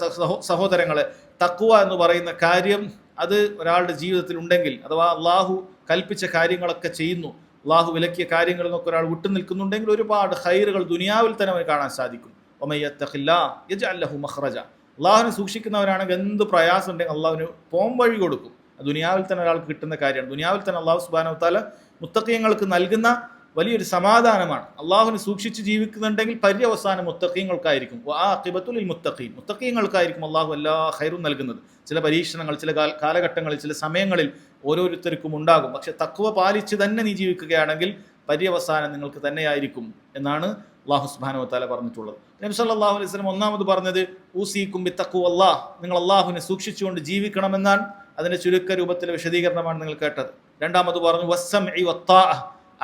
സഹോദരങ്ങളെ, തഖ്വ എന്ന് പറയുന്ന കാര്യം അത് ഒരാളുടെ ജീവിതത്തിൽ ഉണ്ടെങ്കിൽ, അഥവാ അള്ളാഹു കൽപ്പിച്ച കാര്യങ്ങളൊക്കെ ചെയ്യുന്നു, അള്ളാഹു വിലക്കിയ കാര്യങ്ങളിൽ നിന്നൊക്കെ ഒരാൾ വിട്ടു നിൽക്കുന്നുണ്ടെങ്കിൽ ഒരുപാട് ഖൈറുകൾ ദുനിയാവിൽ തന്നെ അവന് കാണാൻ സാധിക്കും. വമൻ യത്തഖില്ലാഹ് യജ്അൽ ലഹു മഖ്റജ, അള്ളാഹുവിനെ സൂക്ഷിക്കുന്നവരാണെങ്കിൽ എന്ത് പ്രയാസം ഉണ്ടെങ്കിൽ അള്ളാഹുവിന് പോം വഴി കൊടുക്കും. ദുനിയാവിൽ തന്നെ ഒരാൾക്ക് കിട്ടുന്ന കാര്യമാണ്. ദുനിയാവിൽ തന്നെ അള്ളാഹു സുബ്ഹാനഹു വ തആല മുത്തഖീങ്ങൾക്ക് നൽകുന്ന വലിയൊരു സമാധാനമാണ്. അള്ളാഹുവിനെ സൂക്ഷിച്ച് ജീവിക്കുന്നുണ്ടെങ്കിൽ പര്യവസാനം മുത്തഖീങ്ങൾക്കായിരിക്കും. വആഖിബത്തുൽ ലിൽ മുത്തഖീൻ, മുത്തഖീങ്ങൾക്കായിരിക്കും അള്ളാഹു എല്ലാ ഖൈറും നൽകുന്നത്. ചില പരീക്ഷണങ്ങൾ ചില കാലഘട്ടങ്ങളിൽ ചില സമയങ്ങളിൽ ഓരോരുത്തർക്കും ഉണ്ടാകും. പക്ഷെ തഖ്വ പാലിച്ച് തന്നെ നീ ജീവിക്കുകയാണെങ്കിൽ പര്യവസാനം നിങ്ങൾക്ക് തന്നെയായിരിക്കും എന്നാണ് അല്ലാഹു സുബ്ഹാനഹു വ തആല പറഞ്ഞിട്ടുള്ളത്. നബി സല്ലല്ലാഹു അലൈഹി വസല്ലം ഒന്നാമത് പറഞ്ഞത് ഊസീകും ബിത്തഖ്വല്ലാഹ്, നിങ്ങൾ അള്ളാഹുവിനെ സൂക്ഷിച്ചുകൊണ്ട് ജീവിക്കണമെന്നാണ്. അതിൻ്റെ ചുരുക്ക രൂപത്തിലെ വിശദീകരണമാണ് നിങ്ങൾ കേട്ടത്. രണ്ടാമത് പറഞ്ഞു വസ്സംഇ വത്താഅ,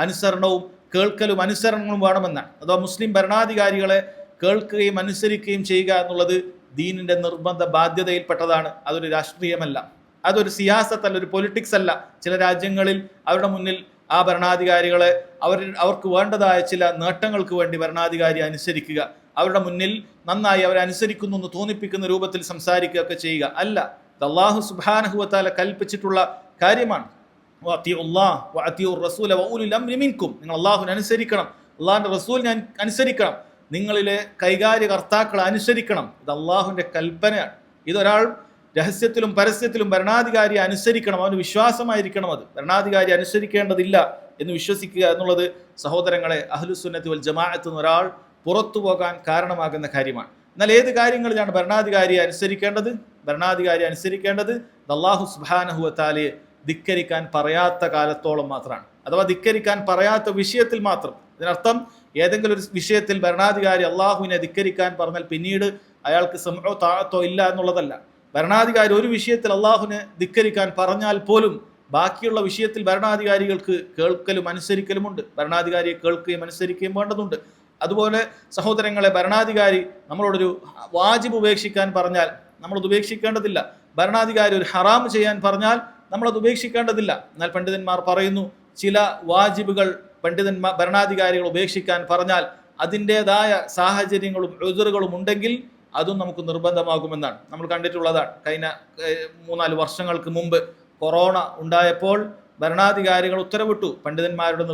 അനുസരണവും കേൾക്കലും അനുസരണങ്ങളും വേണമെന്നാണ്. അഥവാ മുസ്ലിം ഭരണാധികാരികളെ കേൾക്കുകയും അനുസരിക്കുകയും ചെയ്യുക എന്നുള്ളത് ദീനിന്റെ നിർബന്ധ ബാധ്യതയിൽപ്പെട്ടതാണ്. അതൊരു രാഷ്ട്രീയമല്ല, അതൊരു സിയാസത്തല്ല, ഒരു പൊളിറ്റിക്സ് അല്ല. ചില രാജ്യങ്ങളിൽ അവരുടെ മുന്നിൽ ആ ഭരണാധികാരികളെ അവർക്ക് വേണ്ടതായ ചില നേട്ടങ്ങൾക്ക് വേണ്ടി ഭരണാധികാരി അനുസരിക്കുക, അവരുടെ മുന്നിൽ നന്നായി അവരെ അനുസരിക്കുന്നു എന്ന് തോന്നിപ്പിക്കുന്ന രൂപത്തിൽ സംസാരിക്കുകയൊക്കെ ചെയ്യുക അല്ല. ഇത് അല്ലാഹു സുബ്ഹാനഹു വ തആല കൽപ്പിച്ചിട്ടുള്ള കാര്യമാണ്. നിങ്ങൾ അല്ലാഹുവിനെ അനുസരിക്കണം, അള്ളാഹിന്റെ റസൂലിനെ അനുസരിക്കണം, നിങ്ങളിലെ കൈകാര്യകർത്താക്കളെ അനുസരിക്കണം. ഇത് അള്ളാഹുവിന്റെ കൽപ്പനയാണ്. ഇതൊരാൾ രഹസ്യത്തിലും പരസ്യത്തിലും ഭരണാധികാരിയെ അനുസരിക്കണം, അവന് വിശ്വാസമായിരിക്കണം. അത് ഭരണാധികാരി അനുസരിക്കേണ്ടതില്ല എന്ന് വിശ്വസിക്കുക എന്നുള്ളത് സഹോദരങ്ങളെ അഹ്ലുസുന്നത്തി വൽ ജമാഅത്ത് നിന്ന് ഒരാൾ പുറത്തു പോകാൻ കാരണമാകുന്ന കാര്യമാണ്. എന്നാൽ ഏത് കാര്യങ്ങളിലാണ് ഭരണാധികാരിയെ അനുസരിക്കേണ്ടത്? ഭരണാധികാരി അനുസരിക്കേണ്ടത് അല്ലാഹു സുബ്ഹാനഹു വ തആലയെ ധിക്കരിക്കാൻ പറയാത്ത കാലത്തോളം മാത്രമാണ്, അഥവാ ധിക്കരിക്കാൻ പറയാത്ത വിഷയത്തിൽ മാത്രം. ഇതിനർത്ഥം ഏതെങ്കിലും ഒരു വിഷയത്തിൽ ഭരണാധികാരി അള്ളാഹുവിനെ ധിക്കരിക്കാൻ പറഞ്ഞാൽ പിന്നീട് അയാൾക്ക് സമഅോ താഅത്തോ ഇല്ല എന്നുള്ളതല്ല. ഭരണാധികാരി ഒരു വിഷയത്തിൽ അള്ളാഹുവിനെ ധിക്കരിക്കാൻ പറഞ്ഞാൽ പോലും ബാക്കിയുള്ള വിഷയത്തിൽ ഭരണാധികാരികൾക്ക് കേൾക്കലും അനുസരിക്കലുമുണ്ട്. ഭരണാധികാരിയെ കേൾക്കുകയും അനുസരിക്കുകയും വേണ്ടതുണ്ട്. അതുപോലെ സഹോദരങ്ങളെ, ഭരണാധികാരി നമ്മളോടൊരു വാജിബ് ഉപേക്ഷിക്കാൻ പറഞ്ഞാൽ നമ്മളത് ഉപേക്ഷിക്കേണ്ടതില്ല. ഭരണാധികാരി ഒരു ഹറാം ചെയ്യാൻ പറഞ്ഞാൽ നമ്മളത് ഉപേക്ഷിക്കേണ്ടതില്ല. എന്നാൽ പണ്ഡിതന്മാർ പറയുന്നു, ചില വാജിബുകൾ ഭരണാധികാരികൾ ഉപേക്ഷിക്കാൻ പറഞ്ഞാൽ അതിൻ്റെതായ സാഹചര്യങ്ങളും ഉദ്റുകളും ഉണ്ടെങ്കിൽ അതും നമുക്ക് നിർബന്ധമാകുമെന്നാണ് നമ്മൾ കണ്ടിട്ടുള്ളതാണ്. കഴിഞ്ഞ 3-4 വർഷങ്ങൾക്ക് മുമ്പ് കൊറോണ ഉണ്ടായപ്പോൾ ഭരണാധികാരികൾ ഉത്തരവിട്ടു, പണ്ഡിതന്മാരുടെ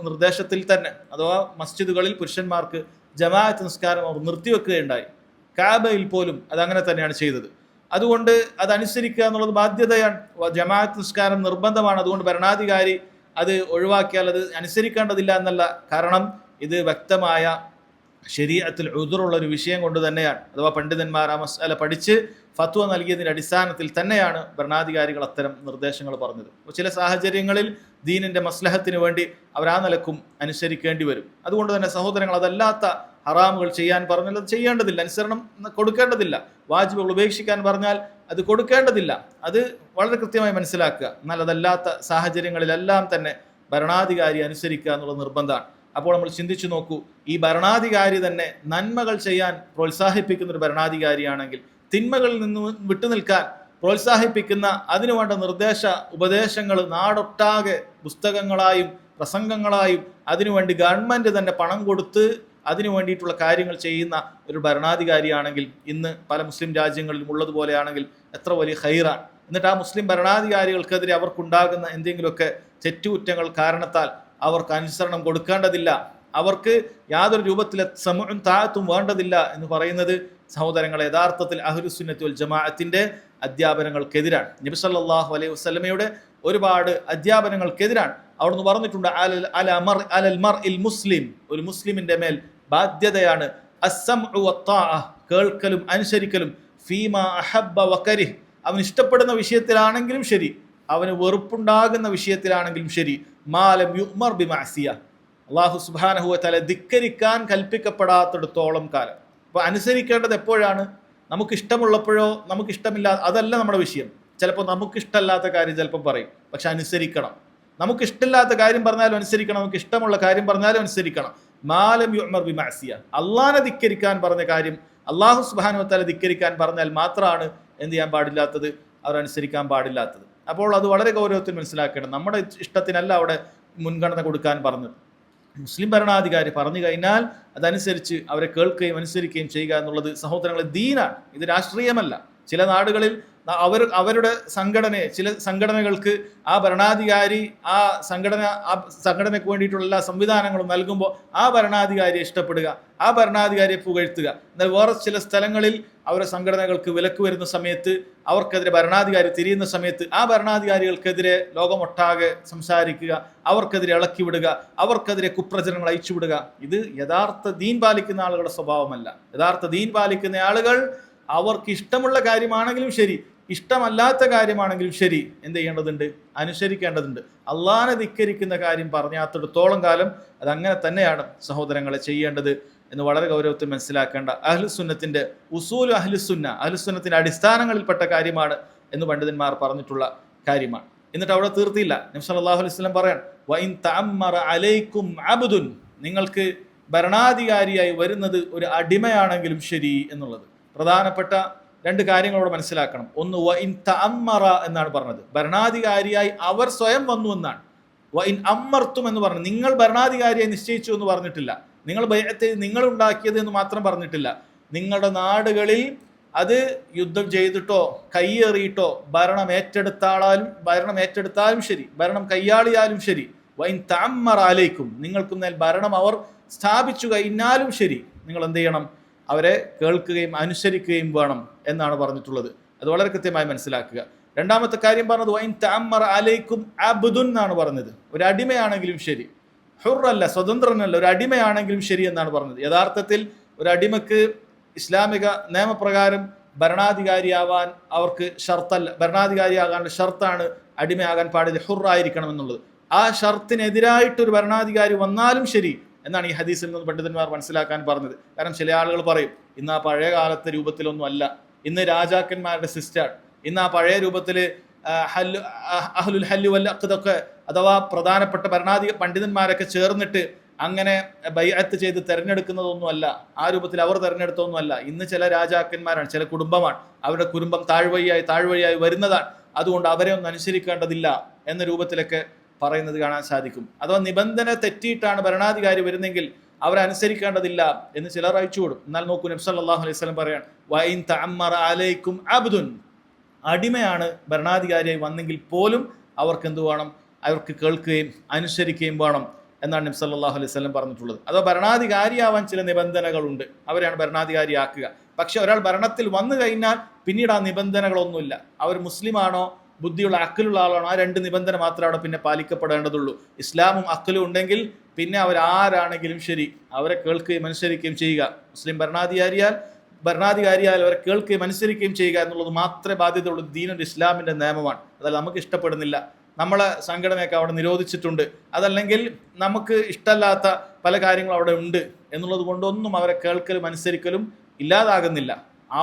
നിർദ്ദേശത്തിൽ തന്നെ, അഥവാ മസ്ജിദുകളിൽ പുരുഷന്മാർക്ക് ജമാഅത്ത് നിസ്കാരം അവർ നിർത്തിവെക്കുകയുണ്ടായി. കാബയിൽ പോലും അതങ്ങനെ തന്നെയാണ് ചെയ്തത്. അതുകൊണ്ട് അതനുസരിക്കുക എന്നുള്ളത് ബാധ്യതയാണ്. ജമാഅത്ത് നിസ്കാരം നിർബന്ധമാണ്. അതുകൊണ്ട് ഭരണാധികാരി അത് ഒഴിവാക്കിയാൽ അത് അനുസരിക്കേണ്ടതില്ല എന്നല്ല. കാരണം ഇത് വ്യക്തമായ ശരീഅത്തിൽ ഉദ്റുള്ള ഒരു വിഷയം കൊണ്ട് തന്നെയാണ്. അഥവാ പണ്ഡിതന്മാർ ആ മസ്അല പഠിച്ച് ഫത്വ നൽകിയതിൻ്റെ അടിസ്ഥാനത്തിൽ തന്നെയാണ് ഭരണാധികാരികൾ അത്തരം നിർദ്ദേശങ്ങൾ പറഞ്ഞത്. ചില സാഹചര്യങ്ങളിൽ ദീനിന്റെ മസ്ലഹത്തിന് വേണ്ടി അവർ ആ നിലക്കും അനുസരിക്കേണ്ടി വരും. അതുകൊണ്ട് തന്നെ സഹോദരങ്ങൾ, അതല്ലാത്ത ഹറാമുകൾ ചെയ്യാൻ പറഞ്ഞാൽ അത് ചെയ്യേണ്ടതില്ല, അനുസരണം കൊടുക്കേണ്ടതില്ല. വാജിബുകൾ ഉപേക്ഷിക്കാൻ പറഞ്ഞാൽ അത് കൊടുക്കേണ്ടതില്ല. അത് വളരെ കൃത്യമായി മനസ്സിലാക്കുക. എന്നാൽ അതല്ലാത്ത സാഹചര്യങ്ങളിലെല്ലാം തന്നെ ഭരണാധികാരി അനുസരിക്കുക എന്നുള്ള നിർബന്ധമാണ്. അപ്പോൾ നമ്മൾ ചിന്തിച്ചു നോക്കൂ, ഈ ഭരണാധികാരി തന്നെ നന്മകൾ ചെയ്യാൻ പ്രോത്സാഹിപ്പിക്കുന്ന ഒരു ഭരണാധികാരിയാണെങ്കിൽ, തിന്മകളിൽ നിന്ന് വിട്ടുനിൽക്കാൻ പ്രോത്സാഹിപ്പിക്കുന്ന അതിനുവേണ്ട ഉപദേശങ്ങൾ നാടൊട്ടാകെ പുസ്തകങ്ങളായും പ്രസംഗങ്ങളായും അതിനുവേണ്ടി ഗവൺമെന്റ് തന്നെ പണം കൊടുത്ത് അതിനു വേണ്ടിയിട്ടുള്ള കാര്യങ്ങൾ ചെയ്യുന്ന ഒരു ഭരണാധികാരിയാണെങ്കിൽ, ഇന്ന് പല മുസ്ലിം രാജ്യങ്ങളിലും ഉള്ളതുപോലെയാണെങ്കിൽ എത്ര വലിയ ഖൈറാണ്. എന്നിട്ട് ആ മുസ്ലിം ഭരണാധികാരികൾക്കെതിരെ അവർക്കുണ്ടാകുന്ന എന്തെങ്കിലുമൊക്കെ തെറ്റുകുറ്റങ്ങൾ കാരണത്താൽ അവർക്ക് അനുസരണം കൊടുക്കേണ്ടതില്ല, അവർക്ക് യാതൊരു രൂപത്തിലെ സമഉം താഅത്തും വേണ്ടതില്ല എന്ന് പറയുന്നത് സഹോദരങ്ങളെ യഥാർത്ഥത്തിൽ അഹ്ലുസുന്നത്തി വൽ ജമാഅത്തിന്റെ അധ്യാപനങ്ങൾക്കെതിരാണ്. നബി സല്ലല്ലാഹു അലൈഹി വസല്ലമയുടെ ഒരുപാട് അധ്യാപനങ്ങൾക്കെതിരാണ്. അവിടുന്ന് പറഞ്ഞിട്ടുണ്ട്, അലൽ മർഇൽ മുസ്ലിം, ഒരു മുസ്ലിമിന്റെ മേൽ ബാധ്യതയാണ് അസ്സംഉ വത്താഅ, കേൾക്കലും അനുസരിക്കലും, ഫീമാ അഹബ്ബ വകരിഹ്, അവൻ ഇഷ്ടപ്പെടുന്ന വിഷയത്തിലാണെങ്കിലും ശരി, അവന് വെറുപ്പുണ്ടാകുന്ന വിഷയത്തിലാണെങ്കിലും ശരി, മാലം യുഅ്മർ ബിമഅസിയ, അല്ലാഹു സുബ്ഹാനഹു വ തആല ധിക്കരിക്കാൻ കൽപ്പിക്കപ്പെടാത്തിടത്തോളം കാലം. അപ്പോൾ അനുസരിക്കേണ്ടത് എപ്പോഴാണ്? നമുക്ക് ഇഷ്ടമുള്ളപ്പോഴോ നമുക്ക് ഇഷ്ടമില്ലാതെ, അതല്ല നമ്മുടെ വിഷയം. ചിലപ്പോൾ നമുക്ക് ഇഷ്ടമല്ലാത്ത കാര്യം ചിലപ്പോൾ പറയും, പക്ഷെ അനുസരിക്കണം. നമുക്ക് ഇഷ്ടമില്ലാത്ത കാര്യം പറഞ്ഞാലും അനുസരിക്കണം, നമുക്ക് ഇഷ്ടമുള്ള കാര്യം പറഞ്ഞാലും അനുസരിക്കണം. മാലം യുഅ്മർ ബിമഅസിയ, അള്ളാഹനെ ധിക്കരിക്കാൻ പറഞ്ഞ കാര്യം, അല്ലാഹു സുബ്ഹാനഹു വ തആല ധിക്കരിക്കാൻ പറഞ്ഞാൽ മാത്രമാണ് എന്ത് ചെയ്യാൻ പാടില്ലാത്തത്, അവർ അനുസരിക്കാൻ പാടില്ലാത്തത്. അപ്പോൾ അത് വളരെ ഗൗരവത്തിൽ മനസ്സിലാക്കണം. നമ്മുടെ ഇഷ്ടത്തിനല്ല അവിടെ മുൻഗണന കൊടുക്കാൻ പറഞ്ഞത്. മുസ്ലിം ഭരണാധികാരി പറഞ്ഞു കഴിഞ്ഞാൽ അതനുസരിച്ച് അവരെ കേൾക്കുകയും അനുസരിക്കുകയും ചെയ്യുക എന്നുള്ളത് സഹോദരങ്ങളെ ദീനാണ്, ഇത് രാഷ്ട്രീയമല്ല. ചില നാടുകളിൽ അവരുടെ ചില സംഘടനകൾക്ക് ആ ഭരണാധികാരി ആ സംഘടനയ്ക്ക് വേണ്ടിയിട്ടുള്ള എല്ലാ സംവിധാനങ്ങളും നൽകുമ്പോൾ ആ ഭരണാധികാരിയെ ഇഷ്ടപ്പെടുക, ആ ഭരണാധികാരിയെ പുകഴ്ത്തുക. എന്നാൽ വേറെ ചില സ്ഥലങ്ങളിൽ അവരുടെ സംഘടനകൾക്ക് വിലക്ക് വരുന്ന സമയത്ത്, അവർക്കെതിരെ ഭരണാധികാരി തിരിയുന്ന സമയത്ത് ആ ഭരണാധികാരികൾക്കെതിരെ ലോകമൊട്ടാകെ സംസാരിക്കുക, അവർക്കെതിരെ ഇളക്കി വിടുക, അവർക്കെതിരെ കുപ്രചരണങ്ങൾ അയച്ചുവിടുക. ഇത് യഥാർത്ഥ ദീൻ പാലിക്കുന്ന ആളുകളുടെ സ്വഭാവമല്ല. യഥാർത്ഥ ദീൻ പാലിക്കുന്ന ആളുകൾ അവർക്ക് ഇഷ്ടമുള്ള കാര്യമാണെങ്കിലും ശരി, ഇഷ്ടമല്ലാത്ത കാര്യമാണെങ്കിലും ശരി, എന്ത് ചെയ്യേണ്ടതുണ്ട്? അനുസരിക്കേണ്ടതുണ്ട്. അള്ളാഹനെ ധിക്കരിക്കുന്ന കാര്യം പറഞ്ഞാത്തിടത്തോളം കാലം അതങ്ങനെ തന്നെയാണ് സഹോദരങ്ങളെ ചെയ്യേണ്ടത് എന്ന് വളരെ ഗൗരവത്തിൽ മനസ്സിലാക്കേണ്ട അഹ്ലുസുന്നത്തിന്റെ ഉസൂൽ, അഹ്ലുസുന്നത്തിന്റെ അടിസ്ഥാനങ്ങളിൽപ്പെട്ട കാര്യമാണ് എന്ന് പണ്ഡിതന്മാർ പറഞ്ഞിട്ടുള്ള കാര്യമാണ്. എന്നിട്ട് അവിടെ തീർത്തില്ല. നബി സല്ലല്ലാഹു അലൈഹി വസല്ലം പറയാൻ വഇൻ തഅമ്മറ അലൈക്കും അബ്ദുൻ, നിങ്ങൾക്ക് ഭരണാധികാരിയായി വരുന്നത് ഒരു അടിമയാണെങ്കിലും ശരി എന്നുള്ളത്. പ്രധാനപ്പെട്ട രണ്ട് കാര്യങ്ങളോട് മനസ്സിലാക്കണം. ഒന്ന് വഇൻ തഅമ്മറ എന്നാണ് പറഞ്ഞത്, ഭരണാധികാരിയായി അവർ സ്വയം വന്നു എന്നാണ്. വഇൻ അമ്മർത്തും എന്ന് പറഞ്ഞു, നിങ്ങൾ ഭരണാധികാരിയായി നിശ്ചയിച്ചു എന്ന് പറഞ്ഞിട്ടില്ല. നിങ്ങൾ ബൈഅത്ത് നിങ്ങൾ ഉണ്ടാക്കിയത് എന്ന് മാത്രം പറഞ്ഞിട്ടില്ല. നിങ്ങളുടെ നാടുകളിൽ അത് യുദ്ധം ചെയ്തിട്ടോ കയ്യേറിയിട്ടോ ഭരണം ഏറ്റെടുത്താലും ശരി, ഭരണം കയ്യാളിയാലും ശരി, വൈൻ തഅമ്മറ അലൈക്കും, നിങ്ങൾക്കും മേൽ ഭരണം അവർ സ്ഥാപിച്ചു കഴിഞ്ഞാലും ശരി, നിങ്ങൾ എന്ത് ചെയ്യണം? അവരെ കേൾക്കുകയും അനുസരിക്കുകയും വേണം എന്നാണ് പറഞ്ഞിട്ടുള്ളത്. അത് വളരെ കൃത്യമായി മനസ്സിലാക്കുക. രണ്ടാമത്തെ കാര്യം പറഞ്ഞത് വൈൻ തഅമ്മറ അലൈക്കും അബ്ദുൻ എന്നാണ് പറഞ്ഞത്. ഒരു അടിമയാണെങ്കിലും ശരി, ഹുറല്ല, സ്വതന്ത്രനല്ല, ഒരു അടിമയാണെങ്കിലും ശരി എന്നാണ് പറഞ്ഞത്. യഥാർത്ഥത്തിൽ ഒരു അടിമക്ക് ഇസ്ലാമിക നിയമപ്രകാരം ഭരണാധികാരിയാവാൻ അവർക്ക് ഷർത്തല്ല. ഭരണാധികാരിയാകാനുള്ള ഷർത്താണ് അടിമയാകാൻ പാടില്ല, ഹുറായിരിക്കണം എന്നുള്ളത്. ആ ഷർത്തിനെതിരായിട്ടൊരു ഭരണാധികാരി വന്നാലും ശരി എന്നാണ് ഈ ഹദീസിൽ നിന്ന് പണ്ഡിതന്മാർ മനസ്സിലാക്കാൻ പറഞ്ഞത്. കാരണം ചില ആളുകൾ പറയും ഇന്ന് ആ പഴയ കാലത്തെ രൂപത്തിലൊന്നും അല്ല, ഇന്ന് രാജാക്കന്മാരുടെ സിസ്റ്റർ, ഇന്ന് ആ പഴയ രൂപത്തിൽ അഹ്ലുൽ ഹല്ലി വൽ അഖ്ദൊക്കെ അഥവാ പ്രധാനപ്പെട്ട പണ്ഡിതന്മാരൊക്കെ ചേർന്നിട്ട് അങ്ങനെ ബൈഅത്ത് ചെയ്ത് തെരഞ്ഞെടുക്കുന്നതൊന്നുമല്ല, ആ രൂപത്തിൽ അവർ തെരഞ്ഞെടുത്തൊന്നുമല്ല. ഇന്ന് ചില രാജാക്കന്മാരാണ്, ചില കുടുംബമാണ്, അവരുടെ കുടുംബം താഴ്വഴിയായി വരുന്നതാണ്, അതുകൊണ്ട് അവരെ ഒന്നും അനുസരിക്കേണ്ടതില്ല എന്ന രൂപത്തിലൊക്കെ പറയുന്നത് കാണാൻ സാധിക്കും. അഥവാ നിബന്ധന തെറ്റിയിട്ടാണ് ഭരണാധികാരി വരുന്നെങ്കിൽ അവരനുസരിക്കേണ്ടതില്ല എന്ന് ചിലർ അയച്ചുവിടും. എന്നാൽ നോക്കൂ, നബി സല്ലല്ലാഹു അലൈഹി വസല്ലം പറയാണ് വഇൻ തഅമ്മറ അലൈക്കും അബ്ദുൻ, അടിമയാണ് ഭരണാധികാരിയായി വന്നെങ്കിൽ പോലും അവർക്ക് എന്ത് വേണം? അവർക്ക് കേൾക്കുകയും അനുസരിക്കുകയും വേണം എന്നാണ് നബി സല്ലല്ലാഹു അലൈഹി വസല്ലം പറഞ്ഞിട്ടുള്ളത്. അഥവാ ഭരണാധികാരിയാവാൻ ചില നിബന്ധനകളുണ്ട്, അവരെയാണ് ഭരണാധികാരിയാക്കുക. പക്ഷെ ഒരാൾ ഭരണത്തിൽ വന്നു കഴിഞ്ഞാൽ പിന്നീട് ആ നിബന്ധനകളൊന്നുമില്ല. അവർ മുസ്ലിമാണോ, ബുദ്ധിയുള്ള അക്കലുള്ള ആളാണോ, ആ രണ്ട് നിബന്ധന മാത്രമേ അവിടെ പിന്നെ പാലിക്കപ്പെടേണ്ടതുള്ളൂ. ഇസ്ലാമും അക്കലും ഉണ്ടെങ്കിൽ പിന്നെ അവരാരാണെങ്കിലും ശരി അവരെ കേൾക്കുകയും അനുസരിക്കുകയും ചെയ്യുക. മുസ്ലിം ഭരണാധികാരിയാൽ അവരെ കേൾക്കുകയും അനുസരിക്കുകയും ചെയ്യുക എന്നുള്ളത് മാത്രമേ ബാധ്യതയുള്ളൂ. ദീനുൽ ഇസ്ലാമിന്റെ നിയമമാണ്. അതല്ല നമുക്ക് ഇഷ്ടപ്പെടുന്നില്ല, നമ്മളെ സംഘടനയൊക്കെ അവിടെ നിരോധിച്ചിട്ടുണ്ട്, അതല്ലെങ്കിൽ നമുക്ക് ഇഷ്ടമല്ലാത്ത പല കാര്യങ്ങളും അവിടെ ഉണ്ട് എന്നുള്ളത് കൊണ്ടൊന്നും അവരെ കേൾക്കലും അനുസരിക്കലും ഇല്ലാതാകുന്നില്ല.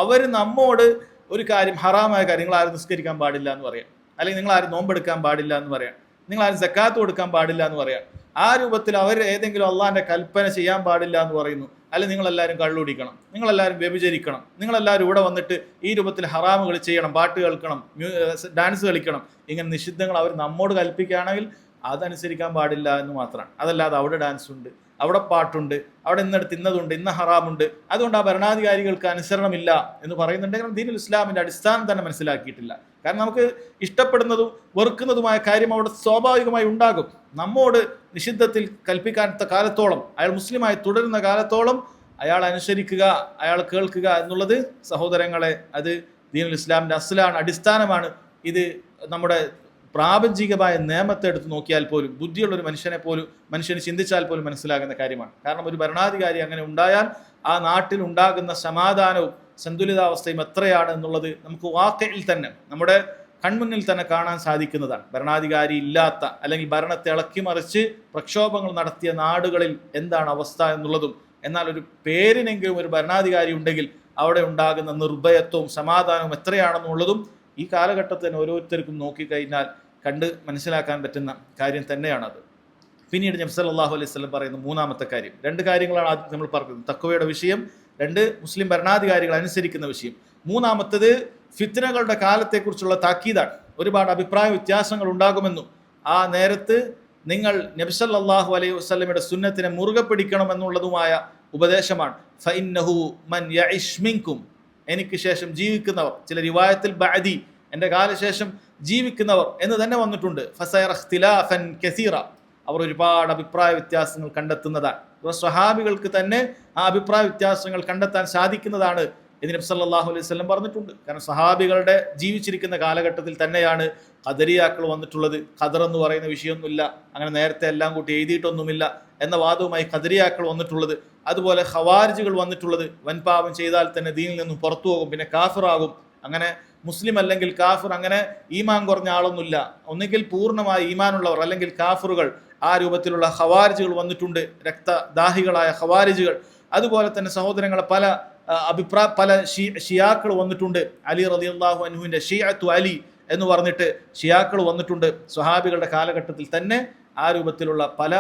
അവർ നമ്മോട് ഒരു കാര്യം, ഹറാമായ കാര്യം, നിങ്ങൾ ആരും നിസ്കരിക്കാൻ പാടില്ല എന്ന് പറയാം, അല്ലെങ്കിൽ നിങ്ങൾ ആരും നോമ്പെടുക്കാൻ പാടില്ല എന്ന് പറയാം, നിങ്ങൾ ആരും സക്കാത്ത് കൊടുക്കാൻ പാടില്ല എന്ന് പറയാം. ആ രൂപത്തിൽ അവർ ഏതെങ്കിലും അള്ളാഹിന്റെ കൽപ്പന ചെയ്യാൻ പാടില്ല എന്ന് പറയുന്നു, അല്ലെങ്കിൽ നിങ്ങളെല്ലാവരും കള്ളുടിക്കണം, നിങ്ങളെല്ലാവരും വ്യഭിചരിക്കണം, നിങ്ങളെല്ലാവരും ഇവിടെ വന്നിട്ട് ഈ രൂപത്തിൽ ഹറാമുകൾ ചെയ്യണം, പാട്ട് കേൾക്കണം, ഡാൻസ് കളിക്കണം, ഇങ്ങനെ നിഷിദ്ധങ്ങൾ അവർ നമ്മോട് കൽപ്പിക്കുകയാണെങ്കിൽ അതനുസരിക്കാൻ പാടില്ല എന്ന് മാത്രമാണ്. അതല്ലാതെ അവിടെ ഡാൻസ് ഉണ്ട്, അവിടെ പാട്ടുണ്ട്, അവിടെ ഇന്നെടുത്ത് ഇന്നതുണ്ട്, ഇന്ന ഹറാമുണ്ട്, അതുകൊണ്ട് ആ ഭരണാധികാരികൾക്ക് അനുസരണമില്ല എന്ന് പറയുന്നുണ്ടെങ്കിൽ ദീനുൽ ഇസ്ലാമിന്റെ അടിസ്ഥാനം തന്നെ മനസ്സിലാക്കിയിട്ടില്ല. കാരണം നമുക്ക് ഇഷ്ടപ്പെടുന്നതും വെറുക്കുന്നതുമായ കാര്യം അവിടെ സ്വാഭാവികമായി ഉണ്ടാകും. നമ്മോട് നിഷിദ്ധത്തിൽ കൽപ്പിക്കാത്ത കാലത്തോളം, അയാൾ മുസ്ലിമായി തുടരുന്ന കാലത്തോളം അയാൾ അനുസരിക്കുക, അയാൾ കേൾക്കുക എന്നുള്ളത് സഹോദരങ്ങളെ അത് ദീനുൽ ഇസ്ലാമിന്റെ അസ്ലാണ്, അടിസ്ഥാനമാണ്. ഇത് നമ്മുടെ പ്രാപഞ്ചികമായ നിയമത്തെ എടുത്ത് നോക്കിയാൽ പോലും, ബുദ്ധിയുള്ളൊരു മനുഷ്യന് ചിന്തിച്ചാൽ പോലും മനസ്സിലാകുന്ന കാര്യമാണ്. കാരണം ഒരു ഭരണാധികാരി അങ്ങനെ ഉണ്ടായാൽ ആ നാട്ടിൽ ഉണ്ടാകുന്ന സമാധാനവും സന്തുലിതാവസ്ഥയും എത്രയാണ് എന്നുള്ളത് നമുക്ക് വാക്കയിൽ തന്നെ, നമ്മുടെ കൺമുന്നിൽ തന്നെ കാണാൻ സാധിക്കുന്നതാണ്. ഭരണാധികാരി ഇല്ലാത്ത, അല്ലെങ്കിൽ ഭരണത്തെ ഇളക്കിമറിച്ച് പ്രക്ഷോഭങ്ങൾ നടത്തിയ നാടുകളിൽ എന്താണ് അവസ്ഥ എന്നുള്ളതും, എന്നാൽ ഒരു പേരിനെങ്കിലും ഒരു ഭരണാധികാരി ഉണ്ടെങ്കിൽ അവിടെ ഉണ്ടാകുന്ന നിർഭയത്വവും സമാധാനവും എത്രയാണെന്നുള്ളതും ഈ കാലഘട്ടത്തിന് ഓരോരുത്തർക്കും നോക്കിക്കഴിഞ്ഞാൽ കണ്ട് മനസ്സിലാക്കാൻ പറ്റുന്ന കാര്യം തന്നെയാണത്. പിന്നീട് നബി സല്ലല്ലാഹു അലൈഹി വസല്ലം പറയുന്ന മൂന്നാമത്തെ കാര്യം, രണ്ട് കാര്യങ്ങളാണ് ആദ്യം നമ്മൾ പറഞ്ഞത്, തഖ്വയുടെ വിഷയം, രണ്ട് മുസ്ലിം ഭരണാധികാരികൾ അനുസരിക്കുന്ന വിഷയം. മൂന്നാമത്തത് ഫിത്നകളുടെ കാലത്തെക്കുറിച്ചുള്ള താക്കീതാണ്. ഒരുപാട് അഭിപ്രായ വ്യത്യാസങ്ങൾ ഉണ്ടാകുമെന്നും ആ നേരത്ത് നിങ്ങൾ നബി സല്ലല്ലാഹു അലൈഹി വസല്ലമയുടെ സുന്നത്തിനെ മുറുകെ പിടിക്കണമെന്നുള്ളതുമായ ഉപദേശമാണ്. ഫഇന്നഹു മൻ യഇശ് മിൻകും, എനിക്ക് ശേഷം ജീവിക്കുന്നവർ, ചില റിവായത്തിൽ ബഅദി, എൻ്റെ കാലശേഷം ജീവിക്കുന്നവർ എന്ന് തന്നെ വന്നിട്ടുണ്ട്. ഫസയറ ഇഖ്തിലാഫൻ കസീറ, അവർ ഒരുപാട് അഭിപ്രായ വ്യത്യാസങ്ങൾ കണ്ടെത്തുന്നതാണ്. സ്വഹാബികൾക്ക് തന്നെ ആ അഭിപ്രായ വ്യത്യാസങ്ങൾ കണ്ടെത്താൻ സാധിക്കുന്നതാണ് എന്ന് നബി സല്ലല്ലാഹു അലൈഹി വസല്ലം പറഞ്ഞിട്ടുണ്ട്. കാരണം സഹാബികളുടെ ജീവിച്ചിരിക്കുന്ന കാലഘട്ടത്തിൽ തന്നെയാണ് ഖദരിയാക്കൾ വന്നിട്ടുള്ളത്. ഖദർ എന്ന് പറയുന്ന വിഷയമൊന്നുമില്ല, അങ്ങനെ നേരത്തെ എല്ലാം കൂട്ടി എഴുതിയിട്ടൊന്നുമില്ല എന്ന വാദവുമായി ഖദരിയാക്കൾ വന്നിട്ടുള്ളത്. അതുപോലെ ഖവാരിജുകൾ വന്നിട്ടുള്ളത്, വൻപാപം ചെയ്താൽ തന്നെ ദീനിൽ നിന്നും പുറത്തു പോകും, പിന്നെ കാഫിറാകും, അങ്ങനെ മുസ്ലിം അല്ലെങ്കിൽ കാഫിർ, അങ്ങനെ ഈമാൻ കുറഞ്ഞ ആളൊന്നുമില്ല, ഒന്നുകിൽ പൂർണ്ണമായി ഈമാനുള്ളവർ അല്ലെങ്കിൽ കാഫിറുകൾ, ആ രൂപത്തിലുള്ള ഖവാരിജുകൾ വന്നിട്ടുണ്ട്, രക്തദാഹികളായ ഖവാരിജുകൾ. അതുപോലെ തന്നെ സഹോദരങ്ങളെ പല പല ഷിയാക്കൾ വന്നിട്ടുണ്ട്. അലി റളിയല്ലാഹു അൻഹുവിന്റെ ഷിയഅത്തു അലി എന്ന് പറഞ്ഞിട്ട് ഷിയാക്കൾ വന്നിട്ടുണ്ട്. സ്വഹാബികളുടെ കാലഘട്ടത്തിൽ തന്നെ ആ രൂപത്തിലുള്ള പല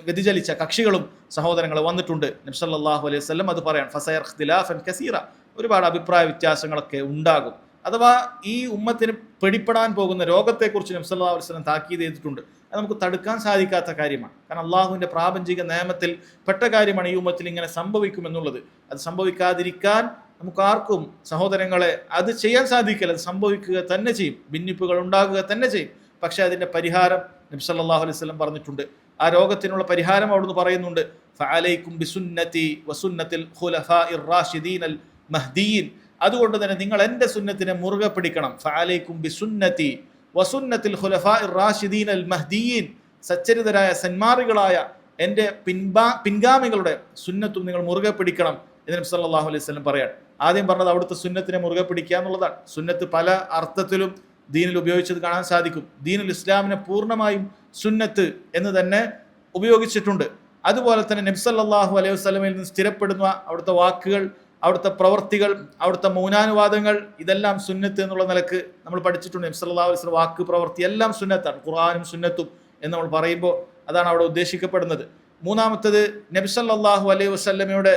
വ്യതിചലിച്ച കക്ഷികളും സഹോദരങ്ങളെ വന്നിട്ടുണ്ട്. നബി സല്ലല്ലാഹു അലൈഹി വസല്ലം അത് പറയാൻ ഫസയർ ഇഖ്തിലാഫൻ കസീറ, ഒരുപാട് അഭിപ്രായ വ്യത്യാസങ്ങളൊക്കെ ഉണ്ടാകും. അഥവാ ഈ ഉമ്മത്തിന് പിടിപ്പെടാൻ പോകുന്ന രോഗത്തെക്കുറിച്ച് നബി സല്ലല്ലാഹു അലൈഹി വസല്ലം താക്കീത് ചെയ്തിട്ടുണ്ട്. അത് നമുക്ക് തടുക്കാൻ സാധിക്കാത്ത കാര്യമാണ്. കാരണം അള്ളാഹുവിൻ്റെ പ്രാപഞ്ചിക നിയമത്തിൽ പെട്ട കാര്യമാണ് ഈ ഉമ്മത്തിൽ ഇങ്ങനെ സംഭവിക്കുമെന്നുള്ളത്. അത് സംഭവിക്കാതിരിക്കാൻ നമുക്ക് ആർക്കും സഹോദരങ്ങളെ അത് ചെയ്യാൻ സാധിക്കില്ല. അത് സംഭവിക്കുക തന്നെ ചെയ്യും, ഭിന്നിപ്പുകൾ ഉണ്ടാകുക തന്നെ ചെയ്യും. പക്ഷെ അതിൻ്റെ പരിഹാരം നബി സല്ലല്ലാഹു അലൈഹി വസല്ലം പറഞ്ഞിട്ടുണ്ട്. ആ രോഗത്തിനുള്ള പരിഹാരം അവിടുന്ന് പറയുന്നുണ്ട്. ഫഅലൈക്കും ബിസുന്നതി വസുന്നതിൽ ഖുലഫാഇർ റാഷിദീനൽ മഹ്ദിയീൻ, അതുകൊണ്ട് തന്നെ നിങ്ങൾ എൻ്റെ സുന്നത്തിനെ മുറുകെ പിടിക്കണം. ഫഅലൈക്കും ബിസുന്നതി വസുന്നതിൽ ഖുലഫാഇർ റാഷിദീനൽ മഹ്ദിയീൻ, സച്ചരിതരായ സന്മാർഗികളായ എൻ്റെ പിൻഗാമികളുടെ സുന്നത്തും നിങ്ങൾ മുറുകെ പിടിക്കണം എന്ന് നബി സല്ലല്ലാഹു അലൈഹി വസല്ലം പറയാൻ. ആദ്യം പറഞ്ഞത് അവിടുത്തെ സുന്നത്തിനെ മുറുകെ പിടിക്കുക എന്നുള്ളതാണ്. സുന്നത്ത് പല അർത്ഥത്തിലും ദീനിൽ ഉപയോഗിച്ചത് കാണാൻ സാധിക്കും. ദീനുൽ ഇസ്ലാമിനെ പൂർണ്ണമായും സുന്നത്ത് എന്ന് തന്നെ ഉപയോഗിച്ചിട്ടുണ്ട്. അതുപോലെ തന്നെ നബി സല്ലല്ലാഹു അലൈഹി വസല്ലമയിൽ നിന്ന് സ്ഥിരപ്പെടുന്ന അവിടുത്തെ വാക്കുകൾ, അവിടുത്തെ പ്രവർത്തികൾ, അവിടുത്തെ മൗനാനുവാദങ്ങൾ, ഇതെല്ലാം സുന്നത്ത് എന്നുള്ള നിലക്ക് നമ്മൾ പഠിച്ചിട്ടുണ്ട്. നബി സല്ലല്ലാഹു അലൈഹി വസല്ലം വാക്ക്, പ്രവൃത്തി എല്ലാം സുന്നത്താണ്. ഖുർആനും സുന്നത്തും എന്ന് നമ്മൾ പറയുമ്പോൾ അതാണ് അവിടെ ഉദ്ദേശിക്കപ്പെടുന്നത്. മൂന്നാമത്തത് നബി സല്ലല്ലാഹു അലൈഹി വസല്ലമയുടെ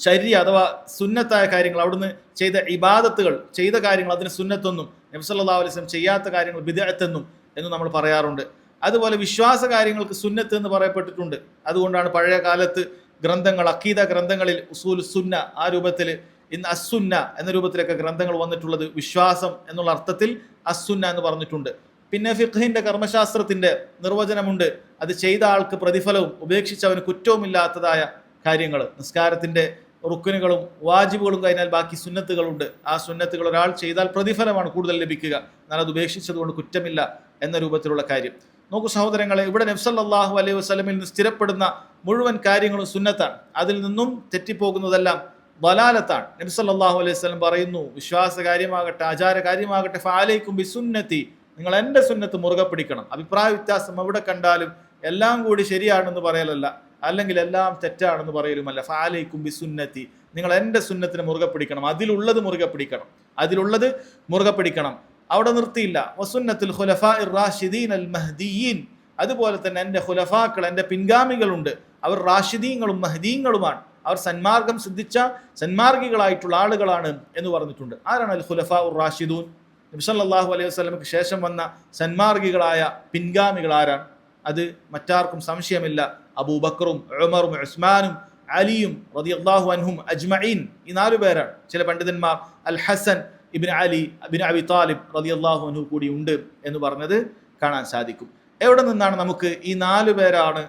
ശരീഅ അഥവാ സുന്നത്തായ കാര്യങ്ങൾ, അവിടുന്ന് ചെയ്ത ഇബാദത്തുകൾ, ചെയ്ത കാര്യങ്ങൾ അതിന് സുന്നത്തെന്നും നബി സല്ലല്ലാഹു അലൈഹി വസല്ലം ചെയ്യാത്ത കാര്യങ്ങൾ ബിദ്അത്തെന്നും എന്ന് നമ്മൾ പറയാറുണ്ട്. അതുപോലെ വിശ്വാസ കാര്യങ്ങൾക്ക് സുന്നത്ത് എന്ന് പറയപ്പെട്ടിട്ടുണ്ട്. അതുകൊണ്ടാണ് പഴയ കാലത്ത് ഗ്രന്ഥങ്ങൾ, അഖീദ ഗ്രന്ഥങ്ങളിൽ ഉസൂൽ സുന്ന ആ രൂപത്തിൽ, ഇന്ന് അസ്സുന്ന എന്ന രൂപത്തിലൊക്കെ ഗ്രന്ഥങ്ങൾ വന്നിട്ടുള്ളത്. വിശ്വാസം എന്നുള്ള അർത്ഥത്തിൽ അസ്സുന്ന എന്ന് പറഞ്ഞിട്ടുണ്ട്. പിന്നെ ഫിഖ്ഹിന്റെ കർമ്മശാസ്ത്രത്തിന്റെ നിർവചനമുണ്ട്. അത് ചെയ്ത ആൾക്ക് പ്രതിഫലവും ഉപേക്ഷിച്ചവന് കുറ്റവുമില്ലാത്തതായ കാര്യങ്ങൾ. നിസ്കാരത്തിന്റെ റുക്കുനുകളും വാജിബുകളും കഴിഞ്ഞാൽ ബാക്കി സുന്നത്തുകളുണ്ട്. ആ സുന്നത്തുകൾ ഒരാൾ ചെയ്താൽ പ്രതിഫലമാണ് കൂടുതൽ ലഭിക്കുക, എന്നാൽ അത് ഉപേക്ഷിച്ചതുകൊണ്ട് കുറ്റമില്ല എന്ന രൂപത്തിലുള്ള കാര്യം. നോക്കൂ സഹോദരങ്ങളെ, ഇവിടെ നബി സല്ലല്ലാഹു അലൈഹി വസല്ലമയിൽ നിന്ന് സ്ഥിരപ്പെടുന്ന മുഴുവൻ കാര്യങ്ങളും സുന്നത്താണ്. അതിൽ നിന്നും തെറ്റിപ്പോകുന്നതെല്ലാം ദലാലത്താണ്. നബി സല്ലല്ലാഹു അലൈഹി വസല്ലം പറയുന്നു, വിശ്വാസ കാര്യമാകട്ടെ ആചാര കാര്യമാകട്ടെ, ഫഅലൈക്കും ബിസുന്നതി, നിങ്ങൾ എൻ്റെ സുന്നത്ത് മുറുകെ പിടിക്കണം. അഭിപ്രായ വ്യത്യാസം എവിടെ കണ്ടാലും എല്ലാം കൂടി ശരിയാണെന്ന് പറയലല്ല, അല്ലെങ്കിൽ എല്ലാം തെറ്റാണെന്ന് പറയലുമല്ല. ഫഅലൈക്കും ബിസുന്നതി, നിങ്ങൾ എൻ്റെ സുന്നത്തിനെ മുറുകെ പിടിക്കണം, അതിലുള്ളത് മുറുകെ പിടിക്കണം, അതിലുള്ളത് മുറുകെ പിടിക്കണം. അവിടെ നിർത്തിയില്ല. വസുന്നത്തുൽ ഖുലഫാഇർ റാഷിദീനൽ മഹ്ദിയീൻ, അതുപോലെ തന്നെ എൻ്റെ ഖുലഫാക്കൾ, എൻ്റെ പിൻഗാമികളുണ്ട്, അവർ റാഷിദീങ്ങളും മഹ്ദിയങ്ങളുമാണ്, അവർ സന്മാർഗം സിദ്ധിച്ച സന്മാർഗികളായിട്ടുള്ള ആളുകളാണ് എന്ന് പറഞ്ഞിട്ടുണ്ട്. ആരാണ് അൽ ഖുലഫാഉർ റാഷിദൂൻ? നബി സല്ലല്ലാഹു അലൈഹി വസല്ലമക്ക് ശേഷം വന്ന സന്മാർഗികളായ പിൻഗാമികൾ ആരാണ്? അത് മറ്റാർക്കും സംശയമില്ല. അബൂബക്കറും ഉമറും ഉസ്മാനും അലിയും റളിയല്ലാഹു അൻഹും അജ്മഈൻ, ഈ 4 പേരാണ്. ചില പണ്ഡിതന്മാർ അൽ ഹസൻ ഇബ്നു അലി ഇബ്നു അബി താലിബ് റളിയല്ലാഹു അൻഹു കൂടി ഉണ്ട് എന്ന് പറഞ്ഞത് കാണാൻ സാധിക്കും. എവിടെ നിന്നാണ് നമുക്ക് ഈ 4 പേരാണ്